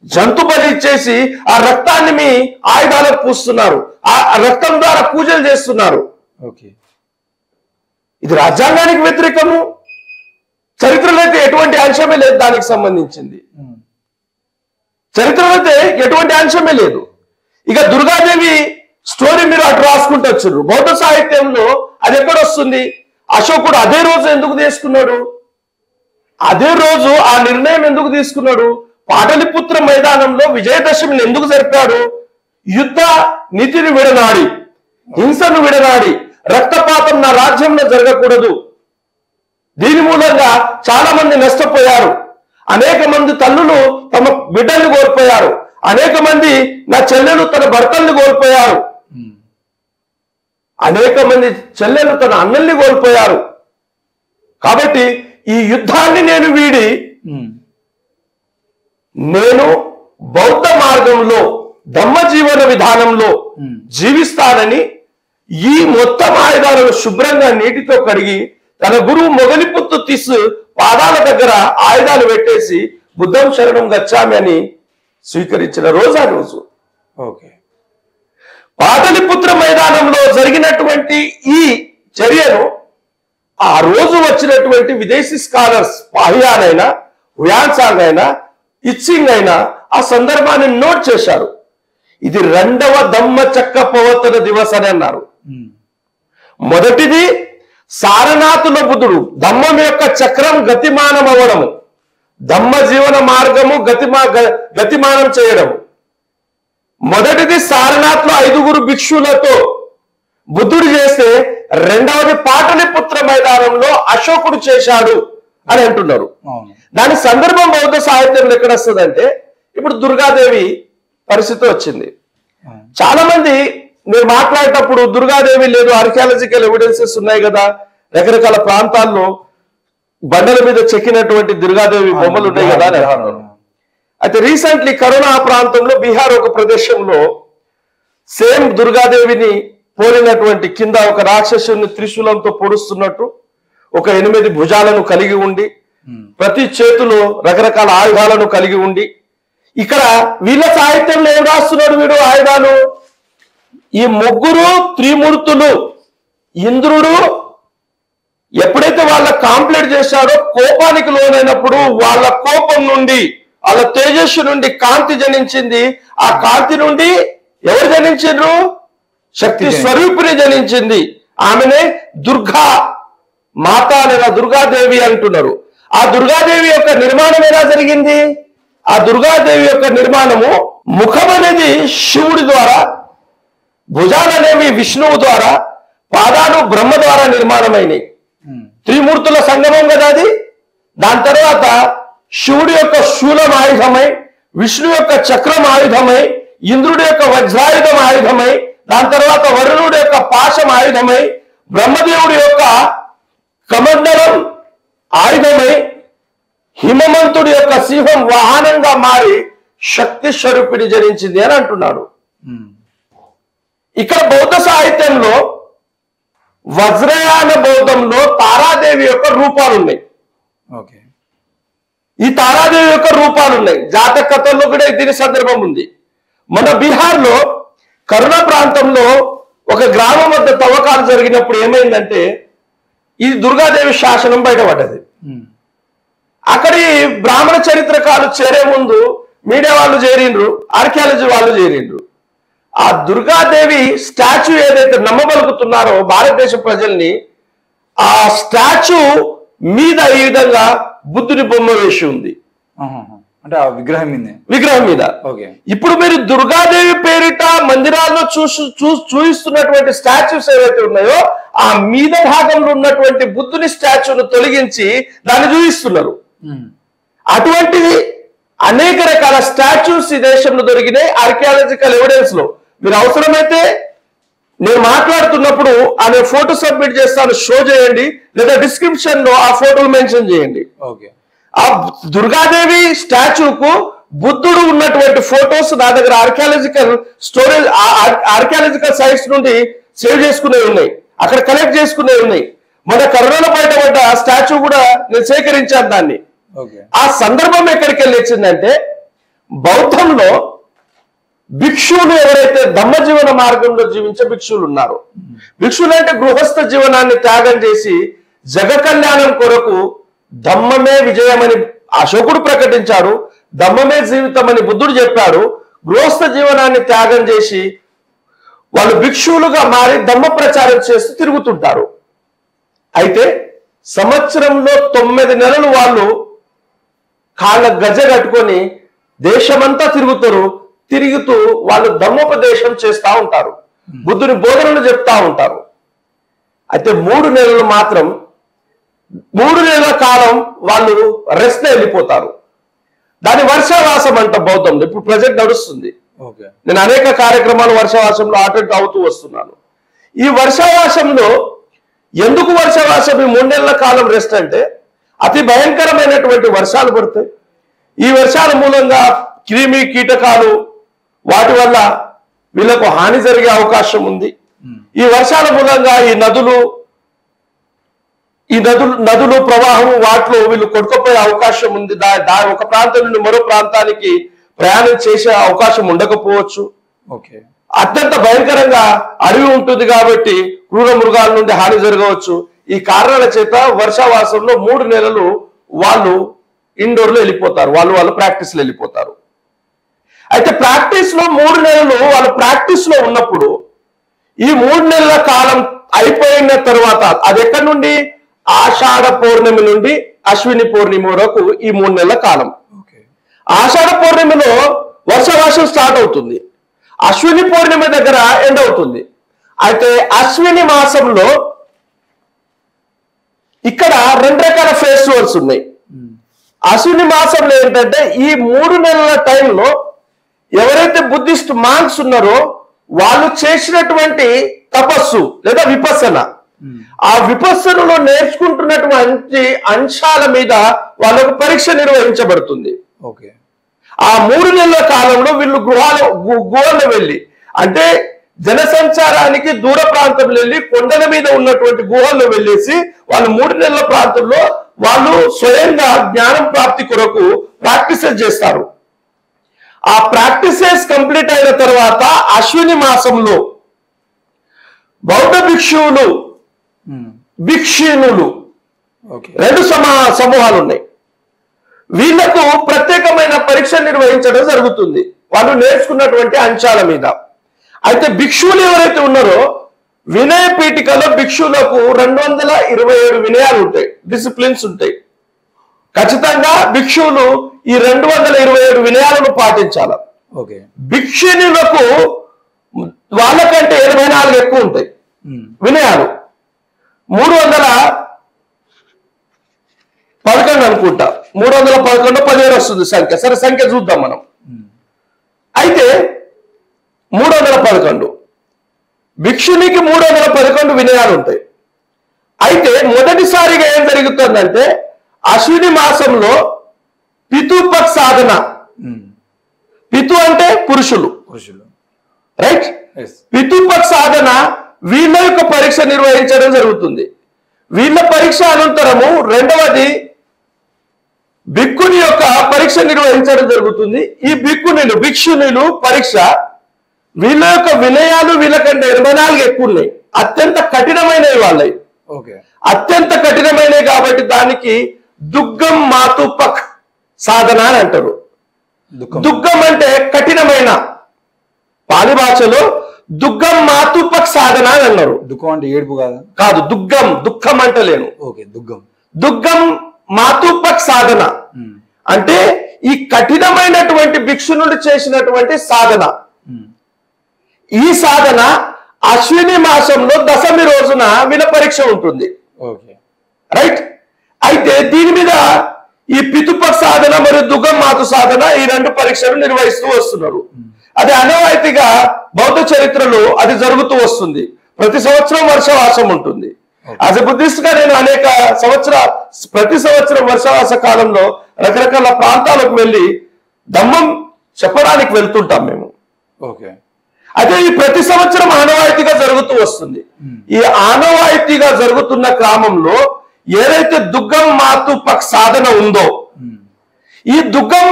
జంతు బలి ఇచ్చేసి ఆ రక్తాన్ని మీ ఆయుధాలకు పూస్తున్నారు, ఆ రక్తం ద్వారా పూజలు చేస్తున్నారు. ఓకే. ఇది రాజ్యాంగానికి వ్యతిరేకము. చరిత్రలో అయితే ఎటువంటి అంశమే లేదు దానికి సంబంధించింది. చరిత్రలో అయితే ఎటువంటి అంశమే లేదు. ఇక దుర్గాదేవి స్టోరీ మీరు అటు రాసుకుంటూ వచ్చారు. బౌద్ధ సాహిత్యంలో అది ఎక్కడ వస్తుంది? అశోకుడు అదే రోజు ఎందుకు తీసుకున్నాడు? అదే రోజు ఆ నిర్ణయం ఎందుకు తీసుకున్నాడు? పాటలిపుత్ర మైదానంలో విజయదశమిని ఎందుకు జరిపాడు? యుద్ధ నీతిని విడనాడి, హింసను విడనాడి, రక్తపాతం నా రాజ్యంలో జరగకూడదు. దీని మూలంగా చాలా మంది నష్టపోయారు. అనేక మంది తల్లులు తమ బిడ్డల్ని కోల్పోయారు. అనేక మంది నా చెల్లెలు తన భర్తల్ని కోల్పోయారు. అనేక మంది చెల్లెలు తన అన్నల్ని కోల్పోయారు. కాబట్టి ఈ యుద్ధాన్ని నేను వీడి నేను బౌద్ధ మార్గంలో ధమ్మ జీవన విధానంలో జీవిస్తానని ఈ మొత్తం ఆయుధాలను శుభ్రంగా నీటితో కడిగి తన గురువు మొగలిపుత్తు తీసు పాదాల దగ్గర ఆయుధాలు పెట్టేసి బుద్ధం శరణం గచ్చామి అని స్వీకరించిన రోజు ఆ రోజు. ఓకే. పాటలిపుత్ర మైదానంలో జరిగినటువంటి ఈ చర్యను ఆ రోజు వచ్చినటువంటి విదేశీ స్కాలర్స్ పాహియాన్ అయినా, హుయాన్సాంగ్ అయినా, ఇచ్చింగ్ అయినా ఆ సందర్భాన్ని నోట్ చేశారు. ఇది 2వ ధమ్మ చక్క ప్రవర్తన దివస్ అని అన్నారు. మొదటిది సారనాథుల బుద్ధుడు ధమ్మం యొక్క చక్రం గతిమానం అవ్వడము, ధమ్మ జీవన మార్గము గతిమానం చేయడము. మొదటిది సారనాథ్లో 5గురు భిక్షులతో బుద్ధుడు చేస్తే, రెండవది పాటలిపుత్ర మైదానంలో అశోకుడు చేశాడు అని అంటున్నారు. దాని సందర్భం బౌద్ధ సాహిత్యంలో ఎక్కడ వస్తుందంటే, ఇప్పుడు దుర్గాదేవి పరిస్థితి వచ్చింది. చాలా మంది మీరు మాట్లాడేటప్పుడు దుర్గాదేవి లేదు, ఆర్కియాలజికల్ ఎవిడెన్సెస్ ఉన్నాయి కదా, రకరకాల ప్రాంతాల్లో బండల మీద చెక్కినటువంటి దుర్గాదేవి బొమ్మలు ఉన్నాయి కదా అని అంటున్నారు. అయితే రీసెంట్లీ కరోనా ప్రాంతంలో బీహార్ ఒక ప్రదేశంలో సేమ్ దుర్గాదేవిని పోలినటువంటి కింద ఒక రాక్షసుని త్రిశూలంతో పొడుస్తున్నట్టు ఒక 8 భుజాలను కలిగి ఉండి, ప్రతి చేతిలో రకరకాల ఆయుధాలను కలిగి ఉండి, ఇక్కడ వీళ్ళ సాహిత్యంలో ఏం రాస్తున్నాడు వీడు ఆయుధాలు? ఈ 3 త్రిమూర్తులు ఇంద్రుడు ఎప్పుడైతే వాళ్ళ కాంప్లీట్ చేశాడో, కోపానికి లోనైనప్పుడు వాళ్ళ కోపం నుండి, వాళ్ళ తేజస్సు నుండి కాంతి జనించింది. ఆ కాంతి నుండి ఎవరు జనించారు? శక్తి స్వరూపిణి జనించింది. ఆమెనే దుర్గా మాత లేదా దుర్గాదేవి అంటున్నారు. ఆ దుర్గాదేవి యొక్క నిర్మాణం ఎలా జరిగింది? ఆ దుర్గాదేవి యొక్క నిర్మాణము ముఖం అనేది శివుడి ద్వారా, భుజాలనేవి విష్ణువు ద్వారా, పాదాలు బ్రహ్మ ద్వారా నిర్మాణమైనవి. త్రిమూర్తుల సంగమం కదా అది. దాని తర్వాత శివుడి యొక్క శూలం ఆయుధమై, విష్ణు యొక్క చక్రం ఆయుధమై, ఇంద్రుడి యొక్క వజ్రాయుధం ఆయుధమై, దాని తర్వాత వరుణుడి యొక్క పాశం ఆయుధమై, బ్రహ్మదేవుడి యొక్క కమండలం ఆయుధమై, హిమమంతుడి యొక్క సింహం వాహనంగా మారి శక్తి స్వరూపిణి జనించింది అని అంటున్నాడు. ఇక్కడ బౌద్ధ సాహిత్యంలో వజ్రయాన బౌద్ధంలో తారాదేవి యొక్క రూపాలు ఉన్నాయి. ఈ తారాదేవి యొక్క రూపాలు ఉన్నాయి. జాతక కథల్లో కూడా దీని సందర్భం ఉంది. మన బీహార్లో కరుణ ప్రాంతంలో ఒక గ్రామం వద్ద తవ్వకాలు జరిగినప్పుడు ఏమైందంటే ఈ దుర్గాదేవి శాసనం బయటపడ్డది. అక్కడి బ్రాహ్మణ చరిత్రకాలు చేరే ముందు మీడియా వాళ్ళు చేరిండ్రు, ఆర్కియాలజీ వాళ్ళు చేరిండ్రు. ఆ దుర్గాదేవి స్టాచ్యూ ఏదైతే నమ్మబలుకుతున్నారో భారతదేశ ప్రజల్ని, ఆ స్టాచ్యూ మీద ఈ విధంగా బుద్ధుని బొమ్మ వేసి ఉంది. అంటే ఆ విగ్రహం మీద. ఇప్పుడు మీరు దుర్గాదేవి పేరిట మందిరాల్లో చూపిస్తున్నటువంటి స్టాచ్యూస్ ఏవైతే ఉన్నాయో ఆ మీద భాగంలో ఉన్నటువంటి బుద్ధుని స్టాచ్యూను తొలగించి దాన్ని చూపిస్తున్నారు. అటువంటిది అనేక రకాల స్టాచ్యూస్ ఈ దేశంలో దొరికినాయి ఆర్కియాలజికల్ ఎవిడెన్స్ లో. మీరు అవసరమైతే నేను మాట్లాడుతున్నప్పుడు అనే ఫోటో సబ్మిట్ చేస్తాను, షో చేయండి, లేదా డిస్క్రిప్షన్ లో ఆ ఫోటోలు మెన్షన్ చేయండి. ఆ దుర్గాదేవి స్టాచ్యూకు బుద్ధుడు ఉన్నటువంటి ఫొటోస్ నా దగ్గర ఆర్కియాలజికల్ స్టోరేజ్, ఆర్కియాలజికల్ సైట్స్ నుండి సేవ్ చేసుకునేవి ఉన్నాయి, అక్కడ కలెక్ట్ చేసుకునేవి ఉన్నాయి. మన కరోనాలో బయటపడ్డ స్టాచ్యూ కూడా నేను సేకరించాను దాన్ని. ఆ సందర్భం ఎక్కడికి వెళ్ళి వచ్చిందంటే బౌద్ధంలో భిక్షువులు ఎవరైతే ధమ్మ జీవన మార్గంలో జీవించే భిక్షువులు ఉన్నారో, భిక్షువులు అంటే గృహస్థ జీవనాన్ని త్యాగం చేసి జగ కళ్యాణం కొరకు ధమ్మమే విజయమని అశోకుడు ప్రకటించాడు, ధమ్మమే జీవితం అని బుద్ధుడు చెప్పాడు. గృహస్థ జీవనాన్ని త్యాగం చేసి వాళ్ళు భిక్షువులుగా మారి ధమ్మ ప్రచారం చేస్తూ తిరుగుతుంటారు. అయితే సంవత్సరంలో 9 నెలలు వాళ్ళు కాళ్ళ గజ కట్టుకొని దేశమంతా తిరుగుతూ వాళ్ళు ధమ్మోపదేశం చేస్తూ ఉంటారు, బుద్ధుని బోధనలు చెప్తా ఉంటారు. అయితే 3 నెలలు మాత్రం 3 నెలల కాలం వాళ్ళు రెస్ట్ వెళ్ళిపోతారు. దాని వర్షావాసం అంట బౌద్ధంలో. ఇప్పుడు ప్రజెంట్ నడుస్తుంది. నేను అనేక కార్యక్రమాలు వర్షావాసంలో అటెండ్ అవుతూ వస్తున్నాను. ఈ వర్షావాసంలో ఎందుకు వర్షావాసం ఈ 3 నెలల కాలం రెస్ట్ అంటే అతి భయంకరమైనటువంటి వర్షాలు పడతాయి. ఈ వర్షాల మూలంగా క్రిమి కీటకాలు వాటి వల్ల వీళ్ళకు హాని జరిగే అవకాశం ఉంది. ఈ వర్షాల మూలంగా ఈ నదులు ప్రవాహం వాటిలో వీళ్ళు కొట్టుకుపోయే అవకాశం ఉంది. ఒక ప్రాంతం నుండి మరో ప్రాంతానికి ప్రయాణం చేసే అవకాశం ఉండకపోవచ్చు. అత్యంత భయంకరంగా అడవి ఉంటుంది కాబట్టి క్రూర మృగాల నుండి హాని జరగవచ్చు. ఈ కారణాల చేత వర్షావాసంలో 3 నెలలు వాళ్ళు ఇండోర్లో వెళ్ళిపోతారు, వాళ్ళు ప్రాక్టీస్లో వెళ్ళిపోతారు. అయితే ప్రాక్టీస్ లో 3 నెలలు వాళ్ళు ప్రాక్టీస్ లో ఉన్నప్పుడు ఈ 3 నెలల కాలం అయిపోయిన తర్వాత అది ఎక్కడి నుండి ఆషాఢ పౌర్ణమి నుండి అశ్విని పౌర్ణమి వరకు ఈ 3 నెలల కాలం. ఆషాఢ పౌర్ణమిలో వర్షావాసం స్టార్ట్ అవుతుంది, అశ్విని పౌర్ణమి దగ్గర ఎండ్ అవుతుంది. అయితే అశ్విని మాసంలో ఇక్కడ 2 రకాల ఫెస్టివల్స్ ఉన్నాయి. అశ్విని మాసంలో ఏంటంటే ఈ 3 నెలల టైంలో ఎవరైతే బుద్ధిస్ట్ మాంక్స్ ఉన్నారో వాళ్ళు చేసినటువంటి తపస్సు లేదా విపස්සన, ఆ విపස්සనలో నేర్చుకుంటున్నటువంటి అంశాల మీద వాళ్ళకు పరీక్ష నిర్వహించబడుతుంది. ఆ 3 నెలల కాలంలో వీళ్ళు గుహలో వెళ్ళి, అంటే జనసంచారానికి దూర ప్రాంతంలో వెళ్ళి కొండల మీద ఉన్నటువంటి గుహల్లో వెళ్ళేసి వాళ్ళు 3 నెలల ప్రాంతంలో వాళ్ళు స్వయంగా జ్ఞానం ప్రాప్తి కొరకు ప్రాక్టీసెస్ చేస్తారు. ఆ ప్రాక్టీసెస్ కంప్లీట్ అయిన తర్వాత అశ్విని మాసంలో బౌద్ధ భిక్షువులు భిక్షునులు 2 సమూహాలు ఉన్నాయి. వీళ్లకు ప్రత్యేకమైన పరీక్ష నిర్వహించడం జరుగుతుంది వాళ్ళు నేర్చుకున్నటువంటి అంశాల మీద. అయితే భిక్షువులు ఎవరైతే ఉన్నారో వినయ పీఠికలో భిక్షువులకు 227 వినయాలు ఉంటాయి, డిసిప్లిన్స్ ఉంటాయి. ఖచ్చితంగా భిక్షువులు ఈ 227 వినయాలను పాటించాలి. ఓకే. భిక్షునులకు వాళ్ళకంటే 84 ఎక్కువ ఉంటాయి వినయాలు. 311 అనుకుంటా, 311 17 వస్తుంది సంఖ్య. సరే సంఖ్య చూద్దాం మనం. అయితే 311 భిక్షునికి 311 వినయాలు ఉంటాయి. అయితే మొదటిసారిగా ఏం జరుగుతుందంటే అశ్విని మాసంలో పితృపక్ష సాధన. పితు అంటే పురుషులు, రైట్? పితృపక్ష సాధన వీళ్ళ యొక్క పరీక్ష నిర్వహించడం జరుగుతుంది. వీళ్ళ పరీక్ష అనంతరము రెండవది భిక్షుని యొక్క పరీక్ష నిర్వహించడం జరుగుతుంది. ఈ భిక్షునులు పరీక్ష వీళ్ళ యొక్క వినయాలు వీళ్ళకంటే 84 ఎక్కువ ఉన్నాయి. అత్యంత కఠినమైనవి వాళ్ళవి. అత్యంత కఠినమైనవి కాబట్టి దానికి దుగ్గం మాతుపక్ సాధన అని అంటారు. దుగ్గం అంటే కఠినమైన, పాలి భాషలో దుగ్గం మాతుపక్ సాధన అని అన్నారు. దుఃఖం అంటే ఏడుపు కాదు, దుగ్గం, దుఃఖం అంటలేను. దుగ్గం మాతుపక్ సాధన అంటే ఈ కఠినమైనటువంటి భిక్షునుడు చేసినటువంటి సాధన. ఈ సాధన అశ్విని మాసంలో దశమి రోజున విన పరీక్ష ఉంటుంది, రైట్? అయితే దీని మీద ఈ పితృపక్ష సాధన మరియు దుగ్గం మాతు సాధన ఈ 2 పరీక్షలు నిర్వహిస్తూ వస్తున్నారు. అది అనవాయితీగా బౌద్ధ చరిత్రలో అది జరుగుతూ వస్తుంది. ప్రతి సంవత్సరం వర్షవాసం ఉంటుంది. యాజ్ ఎ బుద్ధిస్ట్ గా నేను ప్రతి సంవత్సరం వర్షవాస కాలంలో రకరకాల ప్రాంతాలకు వెళ్ళి ధమ్మం చెప్పడానికి వెళ్తుంటాం మేము. అయితే ఈ ప్రతి సంవత్సరం ఆనవాయితీగా జరుగుతూ వస్తుంది. ఈ ఆనవాయితీగా జరుగుతున్న క్రమంలో ఏదైతే దుగ్గం మాతుపక్ సాధన ఉందో, ఈ దుగ్గం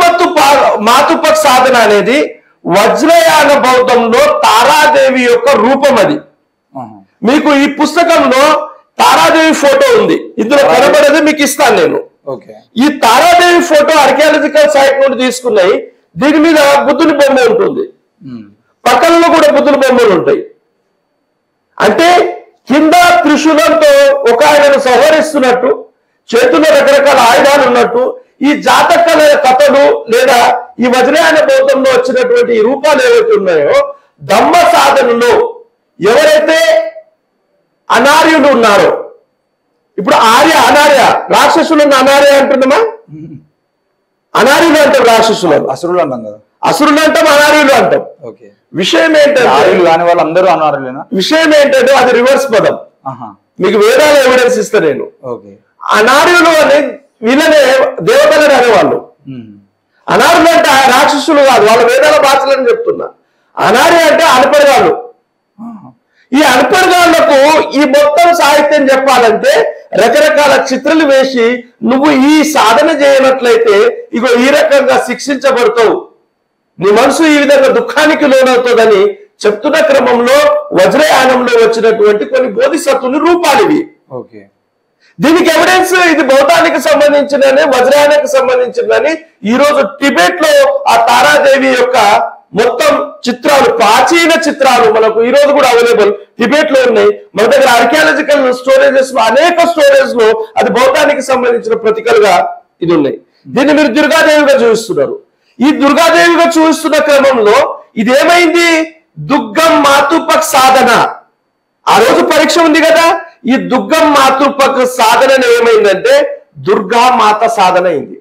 మాతుపక్ సాధన అనేది వజ్రయాన బౌద్ధంలో తారాదేవి యొక్క రూపం. అది మీకు ఈ పుస్తకంలో తారాదేవి ఫోటో ఉంది, ఇందులో కనబడేది మీకు ఇస్తాను నేను. ఈ తారాదేవి ఫోటో ఆర్కియాలజికల్ సైట్ నుండి తీసుకున్నాయి. దీని మీద బుద్ధుని బొమ్మ ఉంటుంది, పక్కనలో కూడా బుద్ధుని బొమ్మలు ఉంటాయి. అంటే కింద త్రిశూలంతో ఒక ఆయనను సంహరిస్తున్నట్టు, చేతుల్లో రకరకాల ఆయుధాలు ఉన్నట్టు ఈ జాతక కథలు లేదా ఈ వజ్రయాన బౌద్ధంలో వచ్చినటువంటి ఈ రూపాలు ఏవైతే ఉన్నాయో, ధమ్మ సాధనలో ఎవరైతే అనార్యులు ఉన్నారో, ఇప్పుడు అనార్య రాక్షసులను అనార్య అంటున్నామా? అనార్యులు అంటాం, రాక్షసులను అసురులు అంటాం కదా. అసురులు అంటాం, అనార్యులు అంటాం. విషయం ఏంటంటే అది రివర్స్ పదం. మీకు వేదాల ఎవిడెన్స్ ఇస్తా నేను. అనార్యులు అని వీళ్ళనే దేవతలని అనేవాళ్ళు. అనార్యులు అంటే రాక్షసులు కాదు, వాళ్ళ వేదాల భాషలని చెప్తున్నా. అనార్య అంటే అల్పడగాళ్ళు. ఈ అల్పడగాళ్లకు ఈ మొత్తం సాహిత్యం చెప్పాలంటే రకరకాల చిత్రాలు వేసి నువ్వు ఈ సాధన చేయనట్లయితే ఇగో ఈ రకంగా శిక్షించబడతావు, నీ మనసు ఈ విధంగా దుఃఖానికి లోనవుతుందని చెప్తున్న క్రమంలో వజ్రయానంలో వచ్చినటువంటి కొన్ని బోధిసత్వుని రూపాలు ఇవి. దీనికి ఎవిడెన్స్ ఇది బౌద్ధానికి సంబంధించిందని, వజ్రయానానికి సంబంధించిందని ఈ రోజు టిబెట్ లో ఆ తారాదేవి యొక్క మొత్తం చిత్రాలు, ప్రాచీన చిత్రాలు మనకు ఈ రోజు కూడా అవైలబుల్ టిబెట్ లో ఉన్నాయి. మన దగ్గర ఆర్కియాలజికల్ స్టోరేజెస్ లో అనేక స్టోరేజ్ లో అది బౌద్ధానికి సంబంధించిన ప్రతీకలుగా ఇది ఉన్నాయి. దీన్ని మీరు దుర్గాదేవిగా చూపిస్తున్నారు. ఈ దుర్గాదేవిగా చూపిస్తున్న క్రమంలో ఇదేమైంది? దుగ్గం మాతుపక్ సాధన. ఆ రోజు పరీక్ష ఉంది కదా, ఈ దుగ్గం మాతుపక్ సాధన ఏమైందంటే దుర్గా మాత సాధన అయింది.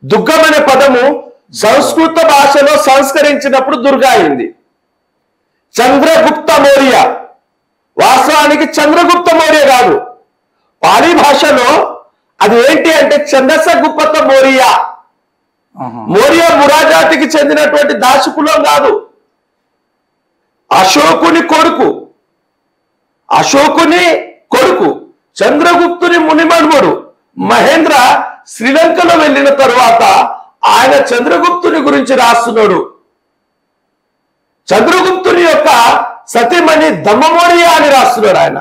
దుగ్గం అనే పదము సంస్కృత భాషలో సంస్కరించినప్పుడు దుర్గా అయింది. చంద్రగుప్త మౌర్య, వాస్తవానికి చంద్రగుప్త మౌర్య కాదు, పాలి భాషలో అది ఏంటి అంటే చంద్రసగుప్త మౌర్య. మౌర్య మురాజాతికి చెందినటువంటి దాసుకులం కాదు, అశోకుని కొడుకు చంద్రగుప్తుని మునిమనుమడు మహేంద్ర శ్రీలంకలో వెళ్ళిన తరువాత ఆయన చంద్రగుప్తుని గురించి రాస్తున్నాడు. చంద్రగుప్తుని యొక్క సతీమణి దమ్మమౌర్య అని రాస్తున్నాడు. ఆయన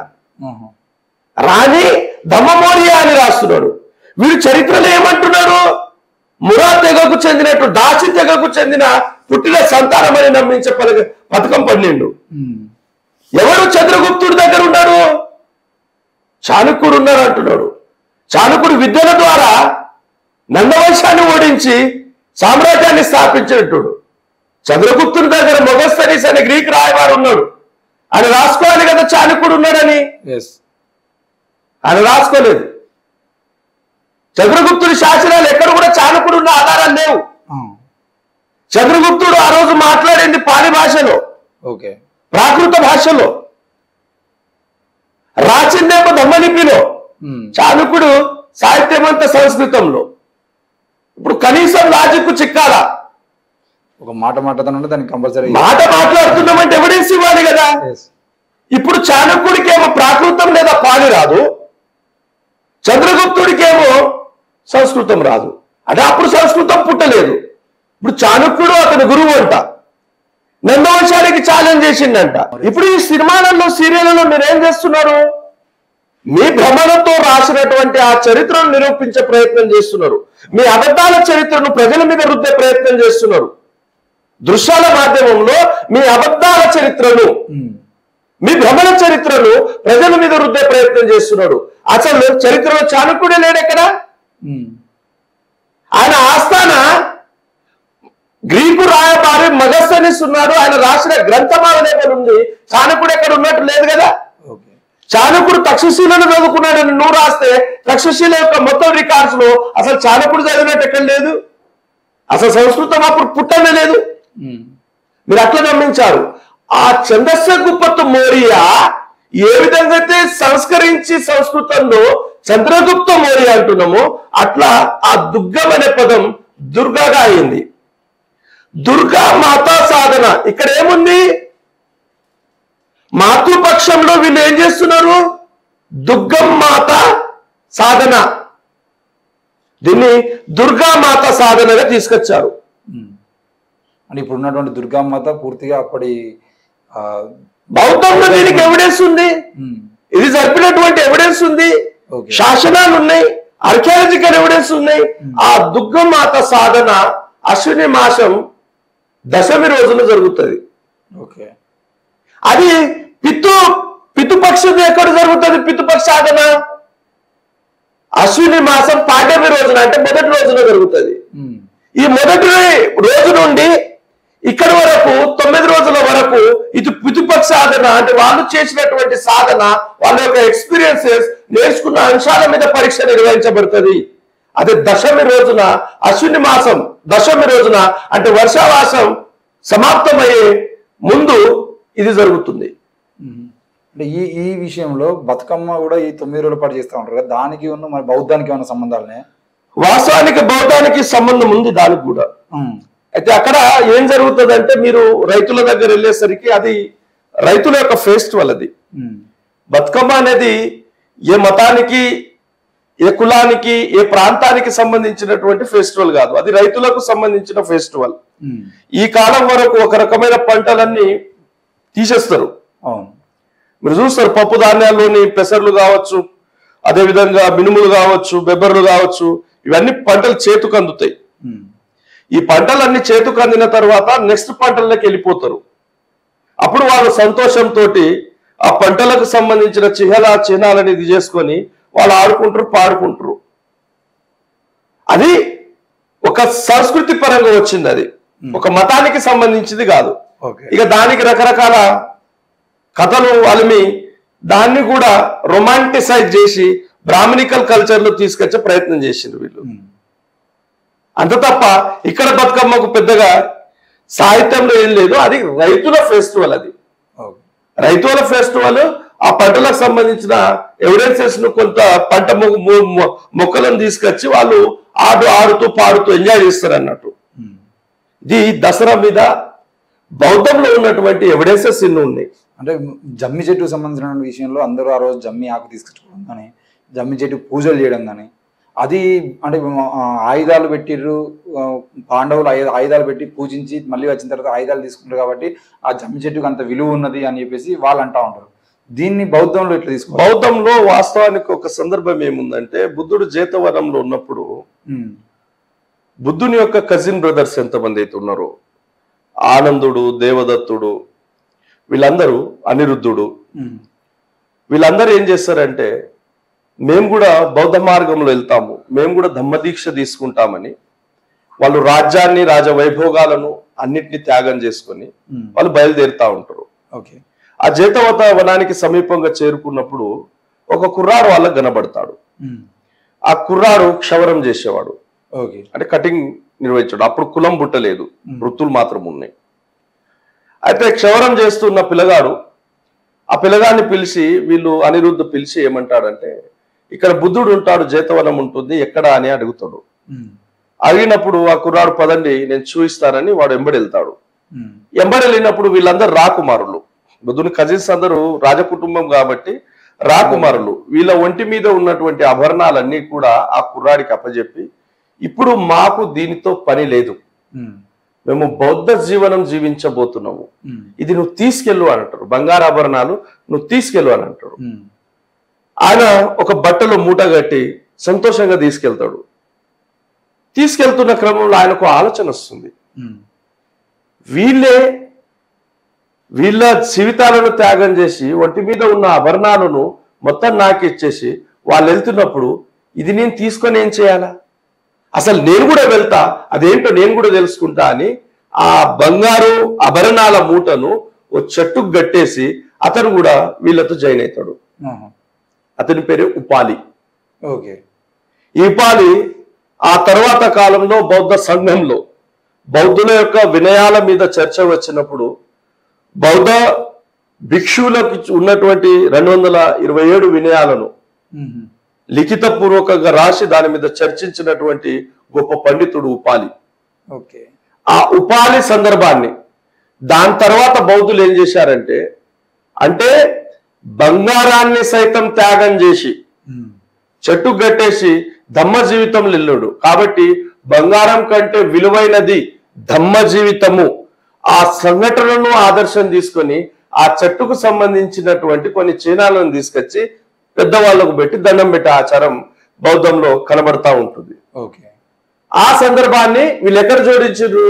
రాణి దమ్మమౌర్య అని రాస్తున్నాడు. వీడు చరిత్రలో ఏమంటున్నాడు? మురా తెగకు చెందినట్టు దాచి తెగకు చెందిన పుట్టిన సంతానమని నమ్మించే పథకం పన్నెండు. ఎవరు చంద్రగుప్తుడి దగ్గర ఉన్నాడు? చాణక్యుడు ఉన్నాడు అంటున్నాడు. చాణక్యుడు విద్యల ద్వారా నందవంశాన్ని ఓడించి సామ్రాజ్యాన్ని స్థాపించినట్టుడు. చంద్రగుప్తుని దగ్గర మొగస్తనీస్ అనే గ్రీక్ రాయవారు ఉన్నాడు. ఆయన రాసుకోవాలి కదా చాణక్యుడు ఉన్నాడని. ఆయన రాసుకోలేదు. చంద్రగుప్తుడి శాసనాలు ఎక్కడ కూడా చాణక్యుడు ఉన్న ఆధారాలు లేవు. చంద్రగుప్తుడు ఆ రోజు మాట్లాడింది పాలి భాషలో, ప్రాకృత భాషలో, రాసిందేమో దమ్మలిపిలో. చాణక్యుడు సాహిత్యం అంతా సంస్కృతంలో. ఇప్పుడు కనీసం లాజిక్ చిక్కాలా? ఒక మాట మాట్లాడుతున్నా దానికి కంపల్సరీ మాట మాట్లాడుతున్నామంటే ఎవిడెన్స్ ఇవ్వాలి కదా. ఇప్పుడు చాణక్యుడికి ఏమో ప్రాకృతం లేదా పాలి రాదు, చంద్రగుప్తుడికేమో సంస్కృతం రాదు. అంటే అప్పుడు సంస్కృతం పుట్టలేదు. ఇప్పుడు చాణక్యుడు అతని గురువు అంట, నందవంశానికి ఛాలెంజ్ చేసిండంట. ఇప్పుడు ఈ సినిమాలలో సీరియళ్లలో మీరేం చేస్తున్నారు? మీ భ్రమణతో రాసినటువంటి ఆ చరిత్రను నిరూపించే ప్రయత్నం చేస్తున్నారు. మీ అబద్ధాల చరిత్రను ప్రజల మీద రుద్దే ప్రయత్నం చేస్తున్నారు. దృశ్యాల మాధ్యమంలో మీ అబద్ధాల చరిత్రను, మీ భ్రమణ చరిత్రను ప్రజల మీద రుద్దే ప్రయత్నం చేస్తున్నాడు. అసలు చరిత్రలో చాణక్యుడే లేడెక్కడ? ఆయన ఆస్థాన గ్రీకు రాయబారి మగస్తనీస్ ఉన్నాడు. ఆయన రాసిన గ్రంథమాల దగ్గర ఉంది. చాణక్యుడు ఎక్కడ ఉన్నట్టు లేదు కదా. చాణక్యుడు తక్షశిలను చదువుకున్నాడని నువ్వు రాస్తే తక్షశిల యొక్క మొత్తం రికార్డ్స్ లో అసలు చాణక్యుడు చదివినట్టు ఎక్కడ లేదు. అసలు సంస్కృతం అప్పుడు పుట్టనే లేదు. మీరు అట్లా గమనించారు. ఆ చంద్రగుప్త మౌర్య ఏ విధంగా అయితే సంస్కరించి సంస్కృతంలో చంద్రగుప్త మౌర్య అంటున్నామో అట్లా ఆ దుర్గం అనే పదం దుర్గాగా అయింది. దుర్గా మాతా సాధన. ఇక్కడ ఏముంది? మాతృపక్షంలో వీళ్ళు ఏం చేస్తున్నారు? దుర్గం మాత సాధన. దీన్ని దుర్గామాత సాధనగా తీసుకొచ్చారు. అని ఇప్పుడు ఉన్నటువంటి దుర్గామాత పూర్తిగా అప్పటి బౌద్ధంలో దీనికి ఎవిడెన్స్ ఉంది. ఇది జరిపినటువంటి ఎవిడెన్స్ ఉంది. శాసనాలు ఉన్నాయి, ఆర్కియాలజికల్ ఎవిడెన్స్ ఉన్నాయి. ఆ దుర్గమాత సాధన అశ్విని మాసం దశమి రోజున జరుగుతుంది. అది పితృపక్షం ఎక్కడ జరుగుతుంది? పితృపక్ష సాధన అశ్విని మాసం పాడ్యమి రోజున, అంటే మొదటి రోజున జరుగుతుంది. ఈ మొదటి రోజు నుండి ఇక్కడ వరకు 9 రోజుల వరకు ఇది పితృపక్ష సాధన. అంటే వాళ్ళు చేసినటువంటి సాధన, వాళ్ళ యొక్క ఎక్స్పీరియన్సెస్, నేర్చుకున్న అంశాల మీద పరీక్ష నిర్వహించబడుతుంది. అదే దశమి రోజున, అశ్విని మాసం దశమి రోజున, అంటే వర్షావాసం సమాప్తమయ్యే ముందు ఇది జరుగుతుంది. అంటే ఈ విషయంలో బతుకమ్మ కూడా ఈ 9 రోజుల పాటు చేస్తూ ఉంటారు కదా, దానికి ఉన్న మరి బౌద్ధానికి ఏమైనా సంబంధాలనే? వాస్తవానికి బౌద్ధానికి సంబంధం ఉంది దానికి కూడా. అయితే అక్కడ ఏం జరుగుతుంది అంటే, మీరు రైతుల దగ్గర వెళ్ళేసరికి అది రైతుల యొక్క ఫెస్టివల్. అది బతుకమ్మ అనేది ఏ మతానికి, ఏ కులానికి, ఏ ప్రాంతానికి సంబంధించినటువంటి ఫెస్టివల్ కాదు. అది రైతులకు సంబంధించిన ఫెస్టివల్. ఈ కాలం వరకు ఒక రకమైన పంటలన్నీ తీసేస్తారు. మీరు చూస్తారు, పప్పు ధాన్యాల్లోని పెసర్లు కావచ్చు, అదేవిధంగా మినుములు కావచ్చు, బెబ్బర్లు కావచ్చు, ఇవన్నీ పంటలు చేతుకు అందుతాయి. ఈ పంటలన్నీ చేతుకు అందిన తర్వాత నెక్స్ట్ పంటల్లోకి వెళ్ళిపోతారు. అప్పుడు వాళ్ళు సంతోషంతో ఆ పంటలకు సంబంధించిన చిహ్నాలని ఇది చేసుకొని వాళ్ళు ఆడుకుంటారు, పాడుకుంటారు. అది ఒక సంస్కృతి పరంగా వచ్చింది. అది ఒక మతానికి సంబంధించింది కాదు. ఇక దానికి రకరకాల కథలు అలిమి దాన్ని కూడా రొమాంటిసైజ్ చేసి బ్రాహ్మణికల్ కల్చర్ లో తీసుకొచ్చే ప్రయత్నం చేసిండ్రు వీళ్ళు. అంత తప్ప ఇక్కడ బతుకమ్మకు పెద్దగా సాహిత్యంలో ఏం లేదు. అది రైతుల ఫెస్టివల్. అది రైతుల ఫెస్టివల్. ఆ పంటలకు సంబంధించిన ఎవిడెన్సెస్ ను, కొంత పంట మొక్కలను తీసుకొచ్చి వాళ్ళు ఆడుతూ పాడుతూ ఎంజాయ్ చేస్తారు అన్నట్టు. ఇది దసరా మీద బౌద్ధంలో ఉన్నటువంటి ఎవిడెన్సెస్ ఇన్ని ఉన్నాయి. అంటే జమ్మి చెట్టుకు సంబంధించిన విషయంలో అందరూ ఆ రోజు జమ్మి ఆకు తీసుకొచ్చుకోవడం కానీ, జమ్మి చెట్టు పూజలు చేయడం కానీ, అది అంటే ఆయుధాలు పెట్టిర్రు, పాండవులు ఆయుధాలు పెట్టి పూజించి మళ్ళీ వచ్చిన తర్వాత ఆయుధాలు తీసుకుంటారు కాబట్టి ఆ జమ్మి చెట్టుకు అంత విలువ ఉన్నది అని చెప్పేసి వాళ్ళు అంటా ఉంటారు. దీన్ని బౌద్ధంలో ఇట్లా తీసుకో. బౌద్ధంలో వాస్తవానికి ఒక సందర్భం ఏముందంటే, బుద్ధుడు జేతవనంలో ఉన్నప్పుడు బుద్ధుని యొక్క కజిన్ బ్రదర్స్ ఎంతమంది అయితే ఉన్నారో, ఆనందుడు, దేవదత్తుడు, వీళ్ళందరూ, అనిరుద్ధుడు, వీళ్ళందరూ ఏం చేస్తారంటే, మేము కూడా బౌద్ధ మార్గంలో వెళ్తాము, మేము కూడా ధమ్మదీక్ష తీసుకుంటామని వాళ్ళు రాజ్యాన్ని రాజవైభోగాలను అన్నిటిని త్యాగం చేసుకొని వాళ్ళు బయలుదేరుతా ఉంటారు. ఓకే. ఆ జేతవత వనానికి సమీపంగా చేరుకున్నప్పుడు ఒక కుర్రాడు వాళ్ళకి కనబడతాడు. ఆ కుర్రాడు క్షవరం చేసేవాడు. ఓకే. అంటే కటింగ్ నిర్వహించాడు. అప్పుడు కులం పుట్టలేదు, వృత్తులు మాత్రం ఉన్నాయి. అయితే క్షవరం చేస్తున్న పిల్లగాడు ఆ పిల్లగాడిని పిలిచి, వీళ్ళు అనిరుద్ధ పిలిచి ఏమంటాడంటే, ఇక్కడ బుద్ధుడు ఉంటాడు, జేతవనం ఉంటుంది, ఎక్కడ అని అడుగుతాడు. అడిగినప్పుడు ఆ కుర్రాడు పదండి నేను చూపిస్తానని వాడు ఎంబడి వెళ్తాడు. ఎంబడి వెళ్ళినప్పుడు వీళ్ళందరూ రాకుమారులు, బుద్ధుని కజిన్స్ అందరూ రాజకుటుంబం కాబట్టి రాకుమారులు. వీళ్ళ ఒంటి మీద ఉన్నటువంటి ఆభరణాలన్నీ కూడా ఆ కుర్రాడికి అప్పజెప్పి, ఇప్పుడు మాకు దీనితో పని లేదు, మేము బౌద్ధ జీవనం జీవించబోతున్నాము, ఇది నువ్వు తీసుకెళ్ళు అని అంటారు. బంగారు ఆభరణాలు నువ్వు తీసుకెళ్ళు అని అంటారు. ఆయన ఒక బట్టలో మూట కట్టి సంతోషంగా తీసుకెళ్తాడు. తీసుకెళ్తున్న క్రమంలో ఆయనకు ఆలోచన వస్తుంది, వీళ్ళ జీవితాలను త్యాగం చేసి ఒంటి మీద ఉన్న ఆభరణాలను మొత్తం నాకు ఇచ్చేసి వాళ్ళు వెళ్తున్నప్పుడు ఇది నేను తీసుకొని ఏం చేయాలా, అసలు నేను కూడా వెళ్తా, అదేంటో నేను కూడా తెలుసుకుంటా అని ఆ బంగారు ఆభరణాల మూటను ఓ చెట్టుకు గట్టేసి అతను కూడా వీళ్ళతో జాయిన్ అవుతాడు. అతని పేరు ఉపాలి. ఓకే. ఈ ఉపాలి ఆ తర్వాత కాలంలో బౌద్ధ సంఘంలో బౌద్ధుల యొక్క వినయాల మీద చర్చ వచ్చినప్పుడు బౌద్ధ భిక్షువులకు ఉన్నటువంటి 227 వినయాలను లిఖిత పూర్వకంగా రాసి దాని మీద చర్చించినటువంటి గొప్ప పండితుడు ఉపాలి. ఓకే. ఆ ఉపాలి సందర్భాన్ని దాని తర్వాత బౌద్ధులు ఏం చేశారంటే, అంటే బంగారాన్ని సైతం త్యాగం చేసి చెట్టు గట్టేసి ధమ్మ జీవితంలో వెళ్ళాడు కాబట్టి బంగారం కంటే విలువైనది ధమ్మ జీవితము. ఆ సంఘటనను ఆదర్శం తీసుకొని ఆ చెట్టుకు సంబంధించినటువంటి కొన్ని చిహ్నాలను తీసుకొచ్చి పెద్దవాళ్లకు పెట్టి దండం పెట్టే ఆచారం బౌద్ధంలో కనబడతా ఉంటుంది. ఓకే. ఆ సందర్భాన్ని వీళ్ళు ఎక్కడ జోడించారు,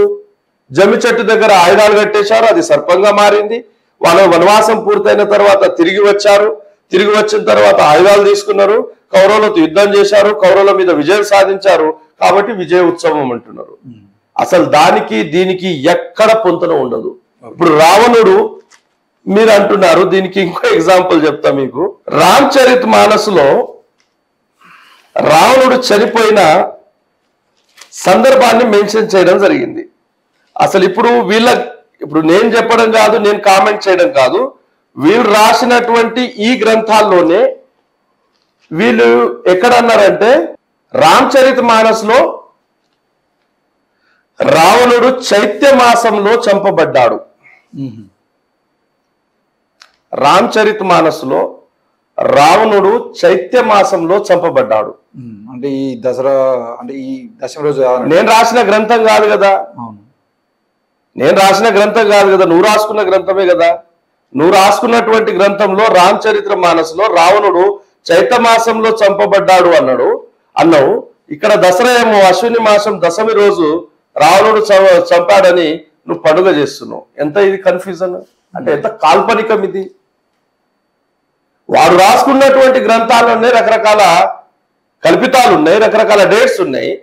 జమ్మి చెట్టు దగ్గర ఆయుధాలు కట్టేశారు, అది సర్పంగా మారింది. వాళ్ళ వనవాసం పూర్తయిన తర్వాత తిరిగి వచ్చారు. తిరిగి వచ్చిన తర్వాత ఆయుధాలు తీసుకున్నారు, కౌరవులతో యుద్ధం చేశారు, కౌరవుల మీద విజయం సాధించారు కాబట్టి విజయ ఉత్సవం అంటున్నారు. అసలు దానికి దీనికి ఎక్కడ పొంతన ఉండదు. ఇప్పుడు రావణుడు మీరు అంటున్నారు, దీనికి ఇంకో ఎగ్జాంపుల్ చెప్తా మీకు. రామచరిత్ మానస్లో రావణుడు చనిపోయిన సందర్భాన్ని మెన్షన్ చేయడం జరిగింది. అసలు ఇప్పుడు నేను చెప్పడం కాదు, నేను కామెంట్ చేయడం కాదు, వీళ్ళు రాసినటువంటి ఈ గ్రంథాల్లోనే వీళ్ళు ఎక్కడన్నారంటే రామచరిత్ మానస్లో రావణుడు చైత్య మాసంలో చంపబడ్డాడు. రామచరిత్ మానస్లో రావణుడు చైత్య మాసంలో చంపబడ్డాడు. అంటే ఈ దసరా, అంటే ఈ దశమి రోజు నేను రాసిన గ్రంథం కాదు కదా, నువ్వు రాసుకున్న గ్రంథమే కదా. నువ్వు రాసుకున్నటువంటి గ్రంథంలో రామచరిత్ర మానస్లో రావణుడు చైత్య మాసంలో చంపబడ్డాడు అన్నావు. ఇక్కడ దసరా ఏమో అశ్విని మాసం దశమి రోజు రావణుడు చంపాడని నువ్వు పండుగ చేస్తున్నావు. ఎంత ఇది కన్ఫ్యూజన్, అంటే ఎంత కాల్పనికం ఇది. వాడు రాసుకున్నటువంటి గ్రంథాలన్నీ రకరకాల కల్పితాలు ఉన్నాయి, రకరకాల డేట్స్ ఉన్నాయి.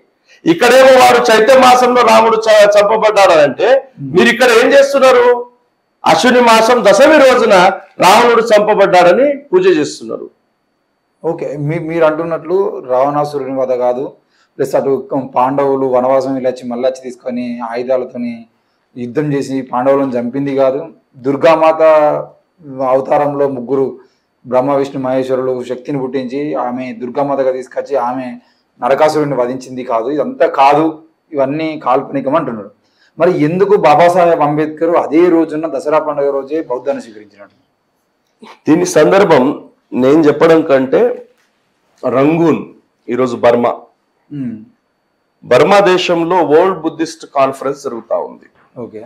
ఇక్కడేమో వాడు చైత్య మాసంలో రాముడు చంపబడ్డాడు అంటే మీరు ఇక్కడ ఏం చేస్తున్నారు, అశ్విని మాసం దశమి రోజున రావణుడు చంపబడ్డాడని పూజ చేస్తున్నారు. ఓకే. మీరు అంటున్నట్లు రావణాసురుని వధ కాదు, ప్లస్ అటు పాండవులు వనవాసం వెళ్ళొచ్చి మళ్ళీ వచ్చి తీసుకొని ఆయుధాలతోని యుద్ధం చేసి పాండవులను చంపింది కాదు, దుర్గామాత అవతారంలో ముగ్గురు బ్రహ్మ విష్ణు మహేశ్వరులు శక్తిని పుట్టించి ఆమె దుర్గామాతగా తీసుకొచ్చి ఆమె నరకాసురుడిని వధించింది కాదు, ఇదంతా కాదు, ఇవన్నీ కాల్పనికం అంటున్నాడు. మరి ఎందుకు బాబాసాహెబ్ అంబేద్కర్ అదే రోజున దసరా పండుగ రోజే బౌద్ధాన్ని స్వీకరించినట్టు? దీని సందర్భం నేను చెప్పడం కంటే రంగూన్, ఈరోజు బర్మా దేశంలో వరల్డ్ బుద్ధిస్ట్ కాన్ఫరెన్స్ జరుగుతూ ఉంది. ఓకే.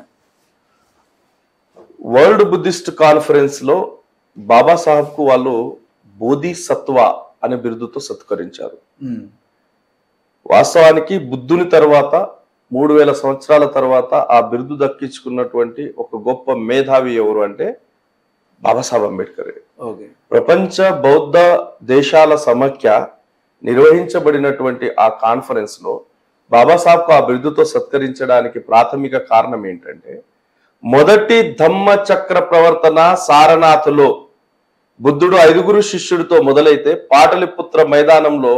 వరల్డ్ బుద్ధిస్ట్ కాన్ఫరెన్స్ లో బాబాసాహెబ్ కు వాళ్ళు బోధిసత్వ అనే బిరుదుతో సత్కరించారు. వాస్తవానికి బుద్ధుని తర్వాత 3000 సంవత్సరాల తర్వాత ఆ బిరుదు దక్కించుకున్నటువంటి ఒక గొప్ప మేధావి ఎవరు అంటే బాబాసాహెబ్ అంబేద్కర్. ప్రపంచ బౌద్ధ దేశాల సమాఖ్య నిర్వహించబడినటువంటి ఆ కాన్ఫరెన్స్ లో బాబాసాహెబ్కు ఆ బిరుదుతో సత్కరించడానికి ప్రాథమిక కారణం ఏంటంటే, మొదటి ధమ్మ చక్ర ప్రవర్తన సారనాథ్లో బుద్ధుడు 5 శిష్యుడితో మొదలైతే పాటలిపుత్ర మైదానంలో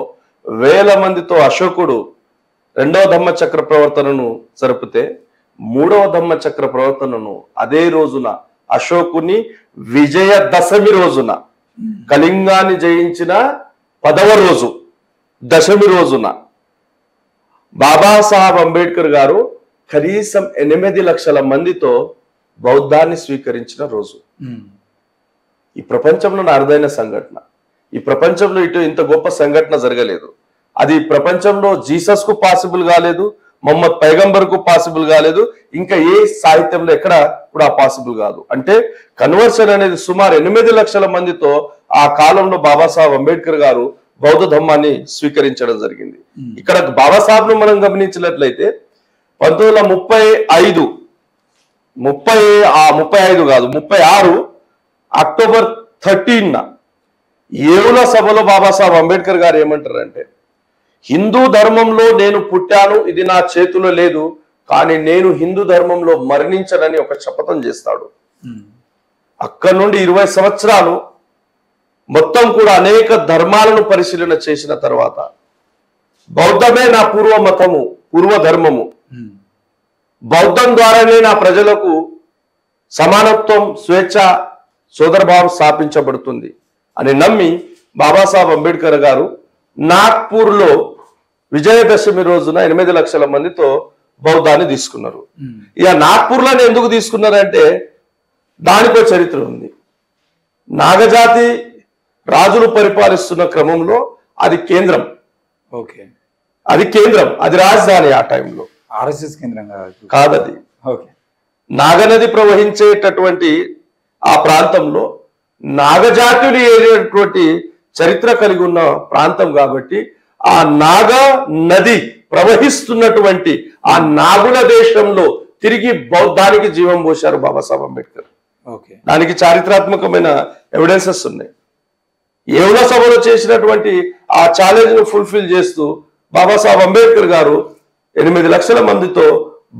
1000 మందితో అశోకుడు 2వ ధమ్మ చక్ర ప్రవర్తనను జరిపితే 3వ ధమ్మ చక్ర ప్రవర్తనను అదే రోజున అశోకుని విజయదశమి రోజున కళింగాన్ని జయించిన 10వ రోజు దశమి రోజున బాబాసాహెబ్ అంబేద్కర్ గారు కనీసం 8 లక్షల మందితో బౌద్ధాన్ని స్వీకరించిన రోజు. ఈ ప్రపంచంలో అరుదైన సంఘటన. ఈ ప్రపంచంలో ఇంత గొప్ప సంఘటన జరగలేదు. అది ప్రపంచంలో జీసస్ కు పాసిబుల్ కాలేదు, మొహమ్మద్ పైగంబర్ కు పాసిబుల్ కాలేదు, ఇంకా ఏ సాహిత్యంలో ఎక్కడ కూడా పాసిబుల్ కాదు. అంటే కన్వర్షన్ అనేది సుమారు 8 లక్షల మందితో ఆ కాలంలో బాబాసాహెబ్ అంబేద్కర్ గారు బౌద్ధ ధర్మాన్ని స్వీకరించడం జరిగింది. ఇక్కడ బాబాసాహెబ్ను మనం గమనించినట్లయితే 1935 అక్టోబర్ 13న ఏవుల సభలో బాబాసాహెబ్ అంబేద్కర్ గారు ఏమంటారంటే, హిందూ ధర్మంలో నేను పుట్టాను, ఇది నా చేతిలో లేదు, కానీ నేను హిందూ ధర్మంలో మరణించనని ఒక శపథం చేస్తాడు. అక్కడి నుండి 20 సంవత్సరాలు మొత్తం కూడా అనేక ధర్మాలను పరిశీలన చేసిన తర్వాత బౌద్ధమే నా పూర్వ మతము, పూర్వ ధర్మము, బౌద్ధం ద్వారానే నా ప్రజలకు సమానత్వం, స్వేచ్ఛ, సోదరభావం స్థాపించబడుతుంది అని నమ్మి బాబాసాహెబ్ అంబేద్కర్ గారు నాగ్పూర్లో విజయదశమి రోజున 8 లక్షల మందితో బౌద్ధాన్ని తీసుకున్నారు. ఇక నాగ్పూర్లోనే ఎందుకు తీసుకున్నారంటే దానికో చరిత్ర ఉంది. నాగజాతి రాజులు పరిపాలిస్తున్న క్రమంలో అది కేంద్రం. ఓకే, అది కేంద్రం, అది రాజధాని. ఆ టైంలో ఆర్ఎస్ఎస్ కేంద్రం కాదది. ఓకే, నాగనది ప్రవహించేటటువంటి ఆ ప్రాంతంలో నాగజాతులు ఏటువంటి చరిత్ర కలిగి ఉన్న ప్రాంతం కాబట్టి ఆ నాగ నది ప్రవహిస్తున్నటువంటి ఆ నాగుల దేశంలో తిరిగి బౌద్ధానికి జీవం పోశారు బాబాసాహెబ్ అంబేద్కర్. ఓకే, దానికి చారిత్రాత్మకమైన ఎవిడెన్సెస్ ఉన్నాయి. ఏవుల సభలో చేసినటువంటి ఆ ఛాలెంజ్ ను ఫుల్ఫిల్ చేస్తూ బాబాసాహెబ్ అంబేద్కర్ గారు 8 లక్షల మందితో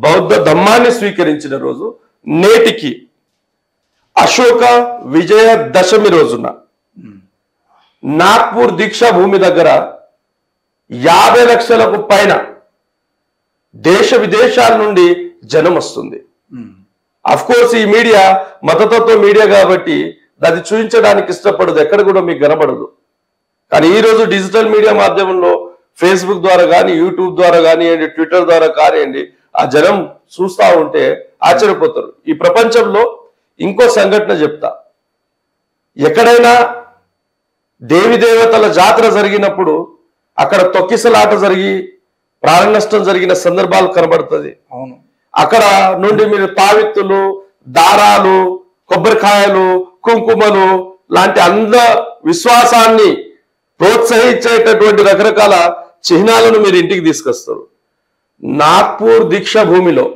బౌద్ధ ధమ్మాన్ని స్వీకరించిన రోజు నేటికి అశోక విజయదశమి రోజున నాగ్పూర్ దీక్షా భూమి దగ్గర 50 లక్షలకు పైన దేశ విదేశాల నుండి జనం వస్తుంది. అఫ్ కోర్స్ ఈ మీడియా మతతత్వ మీడియా కాబట్టి అది చూపించడానికి ఇష్టపడదు, ఎక్కడ కూడా మీకు కనబడదు. కానీ ఈ రోజు డిజిటల్ మీడియా మాధ్యమంలో ఫేస్బుక్ ద్వారా కానీ, యూట్యూబ్ ద్వారా కానివ్వండి, ట్విట్టర్ ద్వారా కానివ్వండి, ఆ జనం చూస్తూ ఉంటే ఆశ్చర్యపోతారు. ఈ ప్రపంచంలో ఇంకో సంఘటన చెప్తా. ఎక్కడైనా దేవి దేవతల జాతర జరిగినప్పుడు అక్కడ తొక్కిసలాట జరిగి ప్రాణ నష్టం జరిగిన సందర్భాలు కనబడుతుంది. అవును, అక్కడ నుండి మీరు తావిత్తులు, దారాలు, కొబ్బరికాయలు, కుంకుమలు లాంటి అంధ విశ్వాసాన్ని ప్రోత్సహించేటటువంటి రకరకాల చిహ్నాలను మీరు ఇంటికి తీసుకొస్తారు. నాగ్పూర్ దీక్షా భూమిలో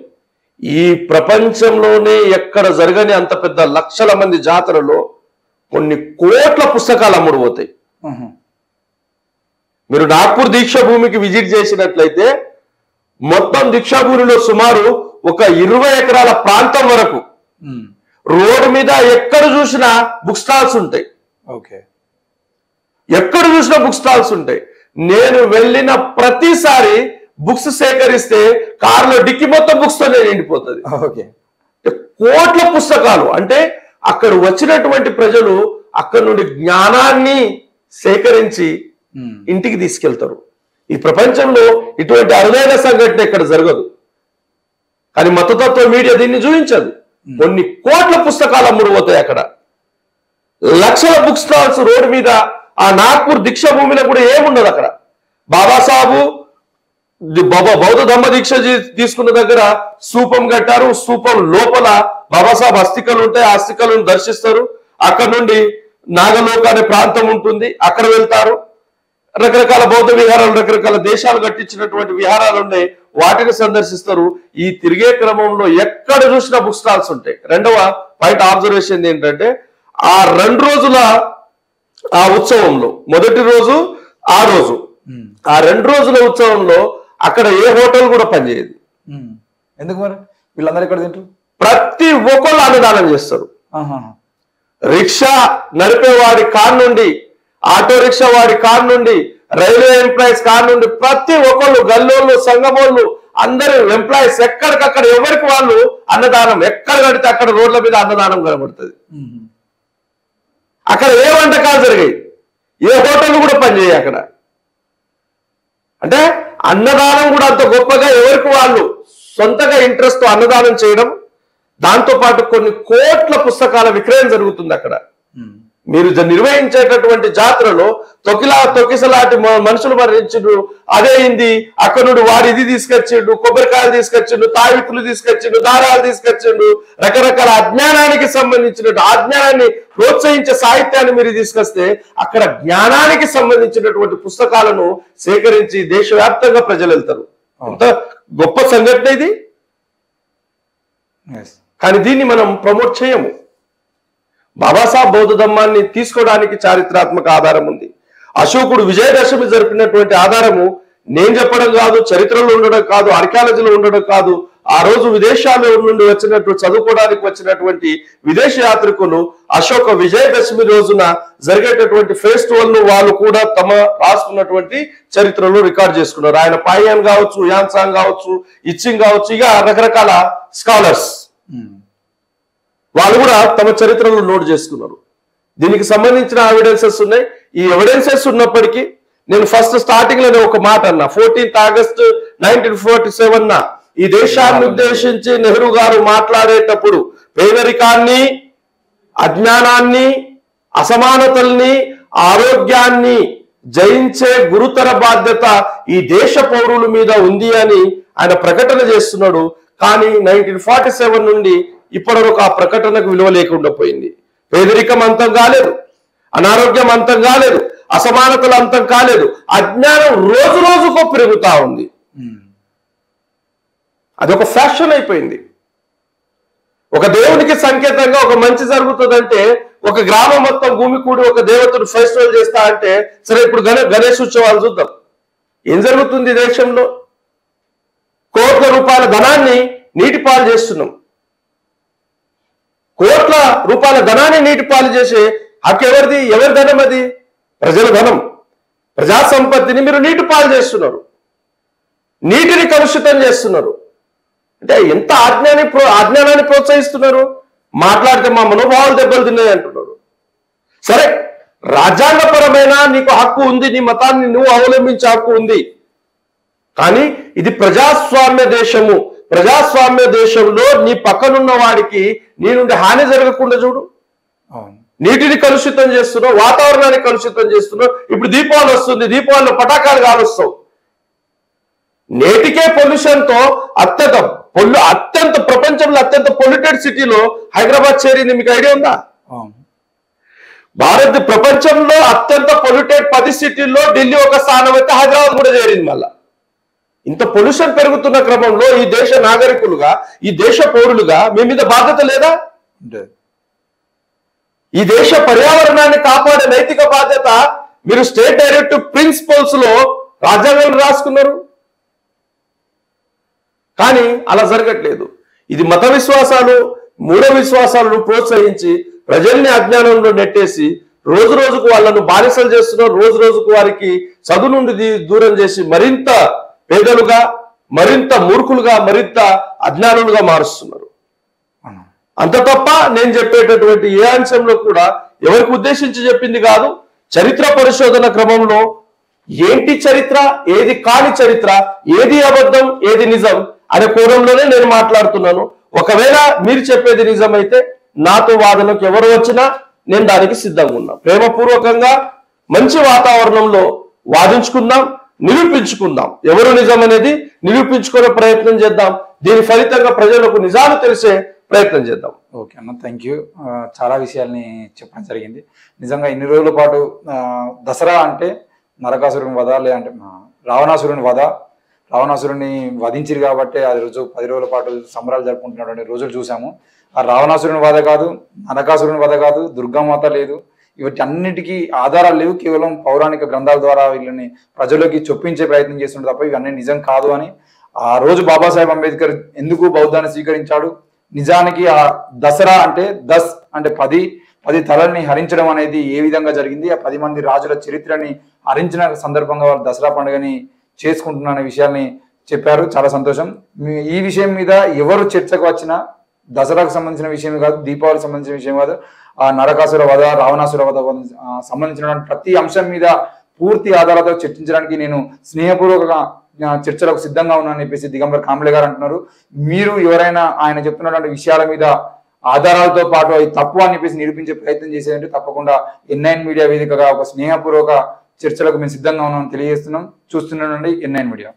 ఈ ప్రపంచంలోనే ఎక్కడ జరగని అంత పెద్ద లక్షల మంది జాతరలో కొన్ని కోట్ల పుస్తకాలు అమ్ముడుపోతాయి. మీరు నాగ్పూర్ దీక్షా భూమికి విజిట్ చేసినట్లయితే మొత్తం దీక్షా భూమిలో సుమారు ఒక 20 ఎకరాల ప్రాంతం వరకు రోడ్డు మీద ఎక్కడ చూసినా బుక్ స్టాల్స్ ఉంటాయి. ఓకే, ఎక్కడ చూసినా బుక్ స్టాల్స్ ఉంటాయి. నేను వెళ్ళిన ప్రతిసారి బుక్స్ సేకరిస్తే కారులో డిక్కి మొత్తం బుక్స్ తో నిండిపోతుంది. ఓకే, కోట్ల పుస్తకాలు. అంటే అక్కడ వచ్చినటువంటి ప్రజలు అక్కడ నుండి జ్ఞానాన్ని సేకరించి ఇంటికి తీసుకెళ్తారు. ఈ ప్రపంచంలో ఇటువంటి అరుదైన సంఘటన ఇక్కడ జరగదు. కానీ మతతత్వ మీడియా దీన్ని చూపించదు. కొన్ని కోట్ల పుస్తకాలు అమ్ముడుపోతాయి. అక్కడ లక్షల బుక్ స్టాల్స్ రోడ్డు మీద. ఆ నాగ్పూర్ దీక్షా భూమిలో కూడా ఏముండదు. అక్కడ బాబాసాహెబు బౌద్ధ ధమ్మ దీక్ష తీసుకున్న దగ్గర స్తూపం కట్టారు. స్తూపం లోపల బాబాసాహెబ్ అస్థికలు ఉంటాయి. ఆ అస్థికలను దర్శిస్తారు. అక్కడ నుండి నాగలోక అనే ప్రాంతం ఉంటుంది, అక్కడ వెళ్తారు. రకరకాల బౌద్ధ విహారాలు, రకరకాల దేశాలు కట్టించినటువంటి విహారాలు ఉన్నాయి, వాటిని సందర్శిస్తారు. ఈ తిరిగే క్రమంలో ఎక్కడ చూసినా బుక్ స్టాల్స్ ఉంటాయి. రెండవ పాయింట్ ఆబ్జర్వేషన్ ఏంటంటే, ఆ 2 రోజుల ఆ ఉత్సవంలో మొదటి రోజు ఆ రోజు, ఆ 2 రోజుల ఉత్సవంలో అక్కడ ఏ హోటల్ కూడా పనిచేయదు. ఎందుకు మరి వీళ్ళందరూ ఎక్కడ తింటారు? ప్రతి ఒక్కళ్ళు అన్నదానం చేస్తారు. రిక్షా నడిపే వాడి కార్ నుండి, ఆటో రిక్షా వాడి కార్ నుండి, రైల్వే ఎంప్లాయీస్ కార్ నుండి ప్రతి ఒక్కళ్ళు, గల్లోళ్ళు, సంగమోళ్ళు, అందరూ ఎంప్లాయీస్ ఎక్కడికక్కడ ఎవరికి వాళ్ళు అన్నదానం. ఎక్కడ కడితే అక్కడ రోడ్ల మీద అన్నదానం కనబడుతుంది. అక్కడ ఏ వంటకాలు జరిగాయి, ఏ హోటల్ కూడా పనిచేయాయి అక్కడ. అంటే అన్నదానం కూడా అంత గొప్పగా ఎవరికి వాళ్ళు సొంతగా ఇంట్రెస్ట్ తో అన్నదానం చేయడం, దాంతో పాటు కొన్ని కోట్ల పుస్తకాల విక్రయం జరుగుతుంది అక్కడ. మీరు నిర్వహించేటటువంటి జాతరలో తొకిసలాంటి మనుషులు మరణించిండు, అదే అయింది, అక్కడ నుండి వాడు ఇది తీసుకొచ్చిండు, కొబ్బరికాయలు తీసుకొచ్చిండు, తావితులు తీసుకొచ్చిండు, దారాలు తీసుకొచ్చిండు, రకరకాల అజ్ఞానానికి సంబంధించినట్టు అజ్ఞానాన్ని ప్రోత్సహించే సాహిత్యాన్ని మీరు తీసుకొస్తే అక్కడ జ్ఞానానికి సంబంధించినటువంటి పుస్తకాలను సేకరించి దేశవ్యాప్తంగా ప్రజలు వెళ్తారు. అంత గొప్ప సంఘటన ఇది. కానీ దీన్ని మనం ప్రమోట్ చేయము. బాబాసాహెబ్ బౌద్ధ ధర్మాన్ని తీసుకోవడానికి చారిత్రాత్మక ఆధారం ఉంది. అశోకుడు విజయదశమి జరిపినటువంటి ఆధారము నేను చెప్పడం కాదు, చరిత్రలో ఉండడం కాదు, ఆర్కియాలజీలో ఉండడం కాదు. ఆ రోజు విదేశాల నుండి వచ్చినట్టు చదువుకోవడానికి వచ్చినటువంటి విదేశీ యాత్రికులు అశోక విజయదశమి రోజున జరిగేటటువంటి ఫెస్టివల్ ను వాళ్ళు కూడా తమ రాసుకున్నటువంటి చరిత్రలో రికార్డ్ చేసుకున్నారు. ఆయన పాయన్ కావచ్చు, యాన్సాంగ్ కావచ్చు, ఇచ్చింగ్ కావచ్చు, ఇక రకరకాల స్కాలర్స్ వాళ్ళు కూడా తమ చరిత్రలో నోట్ చేసుకున్నారు. దీనికి సంబంధించిన ఎవిడెన్సెస్ ఉన్నాయి. ఈ ఎవిడెన్సెస్ ఉన్నప్పటికీ నేను ఫస్ట్ స్టార్టింగ్ లోనే ఒక మాట అన్నా, 14th August 1947 ఈ దేశాన్ని ఉద్దేశించి నెహ్రూ గారు మాట్లాడేటప్పుడు పేదరికాన్ని, అజ్ఞానాన్ని, అసమానతల్ని, ఆరోగ్యాన్ని జయించే గురుతర బాధ్యత ఈ దేశ పౌరుల మీద ఉంది అని ఆయన ప్రకటన చేస్తున్నాడు. కానీ 1947 నుండి ఇప్పటివరకు ఆ ప్రకటనకు విలువ లేకుండా పోయింది. పేదరికం అంతం కాలేదు, అనారోగ్యం అంతం కాలేదు, అసమానతలు అంతం కాలేదు, అజ్ఞానం రోజు రోజుకో పెరుగుతా ఉంది. అదొక ఫ్యాషన్ అయిపోయింది. ఒక దేవునికి సంకేతంగా ఒక మంచి జరుగుతుందంటే ఒక గ్రామం మొత్తం భూమి కూడి ఒక దేవతను ఫెస్టివల్ చేస్తా అంటే సరే, ఇప్పుడు గణేష్ ఉత్సవాలు చూద్దాం. ఏం జరుగుతుంది దేశంలో? కోట్ల రూపాయల ధనాన్ని నీటి పాలు చేస్తున్నాం. కోట్ల రూపాయల ధనాన్ని నీటి పాలు చేసే హక్కు ఎవరిది? ఎవరి ధనం అది? ప్రజల ధనం. ప్రజా సంపత్తిని మీరు నీటి పాలు చేస్తున్నారు, నీటిని కలుషితం చేస్తున్నారు. అంటే ఎంత అజ్ఞానాన్ని ప్రోత్సహిస్తున్నారు. మాట్లాడితే మా మనోభావాలు దెబ్బలు తిన్నాయి అంటున్నారు. సరే, రాజ్యాంగపరమైన నీకు హక్కు ఉంది, నీ మతాన్ని నువ్వు అవలంబించే హక్కు ఉంది. కానీ ఇది ప్రజాస్వామ్య దేశము. ప్రజాస్వామ్య దేశంలో నీ పక్కనున్న వాడికి నీ నుండి హాని జరగకుండా చూడు. నీటిని కలుషితం చేస్తున్నావు, వాతావరణాన్ని కలుషితం చేస్తున్నావు. ఇప్పుడు దీపావళి వస్తుంది, దీపావళిలో పటాకాలు కాలుస్తావు. నేటికే పొల్యూషన్ తో అత్యంత ప్రపంచంలో అత్యంత పొల్యూటెడ్ సిటీలో హైదరాబాద్ చేరింది. మీకు ఐడియా ఉందా? ప్రపంచంలో అత్యంత పొల్యూటెడ్ 10 సిటీల్లో ఢిల్లీ ఒక స్థానం అయితే హైదరాబాద్ కూడా చేరింది. మళ్ళా ఇంత పొల్యూషన్ పెరుగుతున్న క్రమంలో ఈ దేశ నాగరికులుగా, ఈ దేశ పౌరులుగా మీ మీద బాధ్యత లేదా? ఈ దేశ పర్యావరణాన్ని కాపాడే నైతిక బాధ్యత మీరు స్టేట్ డైరెక్టివ్ ప్రిన్సిపల్స్ లో రాజ్యాంగంలో రాసుకున్నారు. కానీ అలా జరగట్లేదు. ఇది మత విశ్వాసాలు, మూఢ విశ్వాసాలను ప్రోత్సహించి ప్రజల్ని అజ్ఞానంలో నెట్టేసి రోజు రోజుకు వాళ్ళను బానిసలు చేస్తున్నారు. రోజు రోజుకు వారికి చదువు నుండి దూరం చేసి మరింత పేదలుగా, మరింత మూర్ఖులుగా, మరింత అజ్ఞానులుగా మారుస్తున్నారు. అంత తప్ప నేను చెప్పేటటువంటి ఏ అంశంలో కూడా ఎవరికి ఉద్దేశించి చెప్పింది కాదు. చరిత్ర పరిశోధన క్రమంలో ఏంటి చరిత్ర, ఏది కాని చరిత్ర, ఏది అబద్ధం, ఏది నిజం అనే కోణంలోనే నేను మాట్లాడుతున్నాను. ఒకవేళ మీరు చెప్పేది నిజమైతే నాతో వాదనకు ఎవరు వచ్చినా నేను దానికి సిద్ధంగా ఉన్నా. ప్రేమపూర్వకంగా మంచి వాతావరణంలో వాదించుకుందాం, నిరూపించుకుందాం. ఎవరు నిజం అనేది నిరూపించుకునే ప్రయత్నం చేద్దాం. దీని ఫలితంగా ప్రజలకు నిజాలు తెలిసే ప్రయత్నం చేద్దాం. ఓకే అన్న, థ్యాంక్ యూ. చాలా విషయాల్ని చెప్పడం జరిగింది. నిజంగా ఇన్ని రోజుల పాటు దసరా అంటే నరకాసురుని వధ, లేదంటే రావణాసురుని వధ, రావణాసురుని వధించిరు కాబట్టి అది రోజు 10 రోజుల పాటు సంబరాలు జరుపుకుంటున్నటువంటి రోజులు చూసాము. ఆ రావణాసురుని వధ కాదు, నరకాసురుని వధ కాదు, దుర్గామాత లేదు, ఇవటి అన్నిటికీ ఆధారాలు లేవు, కేవలం పౌరాణిక గ్రంథాల ద్వారా వీళ్ళని ప్రజల్లోకి చొప్పించే ప్రయత్నం చేస్తుండే తప్ప ఇవన్నీ నిజం కాదు అని ఆ రోజు బాబాసాహెబ్ అంబేద్కర్ ఎందుకు బౌద్ధాన్ని స్వీకరించాడు, నిజానికి ఆ దసరా అంటే అంటే 10 తలల్ని హరించడం అనేది ఏ విధంగా జరిగింది, ఆ 10 మంది రాజుల చరిత్రని హరించిన సందర్భంగా వాళ్ళు దసరా పండుగని చేసుకుంటున్న విషయాల్ని చెప్పారు. చాలా సంతోషం. ఈ విషయం మీద ఎవరు చర్చకు వచ్చినా దసరాకు సంబంధించిన విషయం కాదు, దీపావళికి సంబంధించిన విషయం కాదు, ఆ నరకాసుర వధ, రావణాసుర వధ సంబంధించిన ప్రతి అంశం మీద పూర్తి ఆధారాలతో చర్చించడానికి నేను స్నేహపూర్వక చర్చలకు సిద్ధంగా ఉన్నానని చెప్పేసి దిగంబర్ కాంబ్లే గారు అంటున్నారు. మీరు ఎవరైనా ఆయన చెప్తున్నటువంటి విషయాల మీద ఆధారాలతో పాటు అవి తప్పు అని చెప్పేసి నిరూపించే ప్రయత్నం చేసేదంటే తప్పకుండా N9 మీడియా వేదికగా ఒక స్నేహపూర్వక చర్చలకు మేము సిద్ధంగా ఉన్నామని తెలియజేస్తున్నాం. చూస్తున్నానండి N9 మీడియా.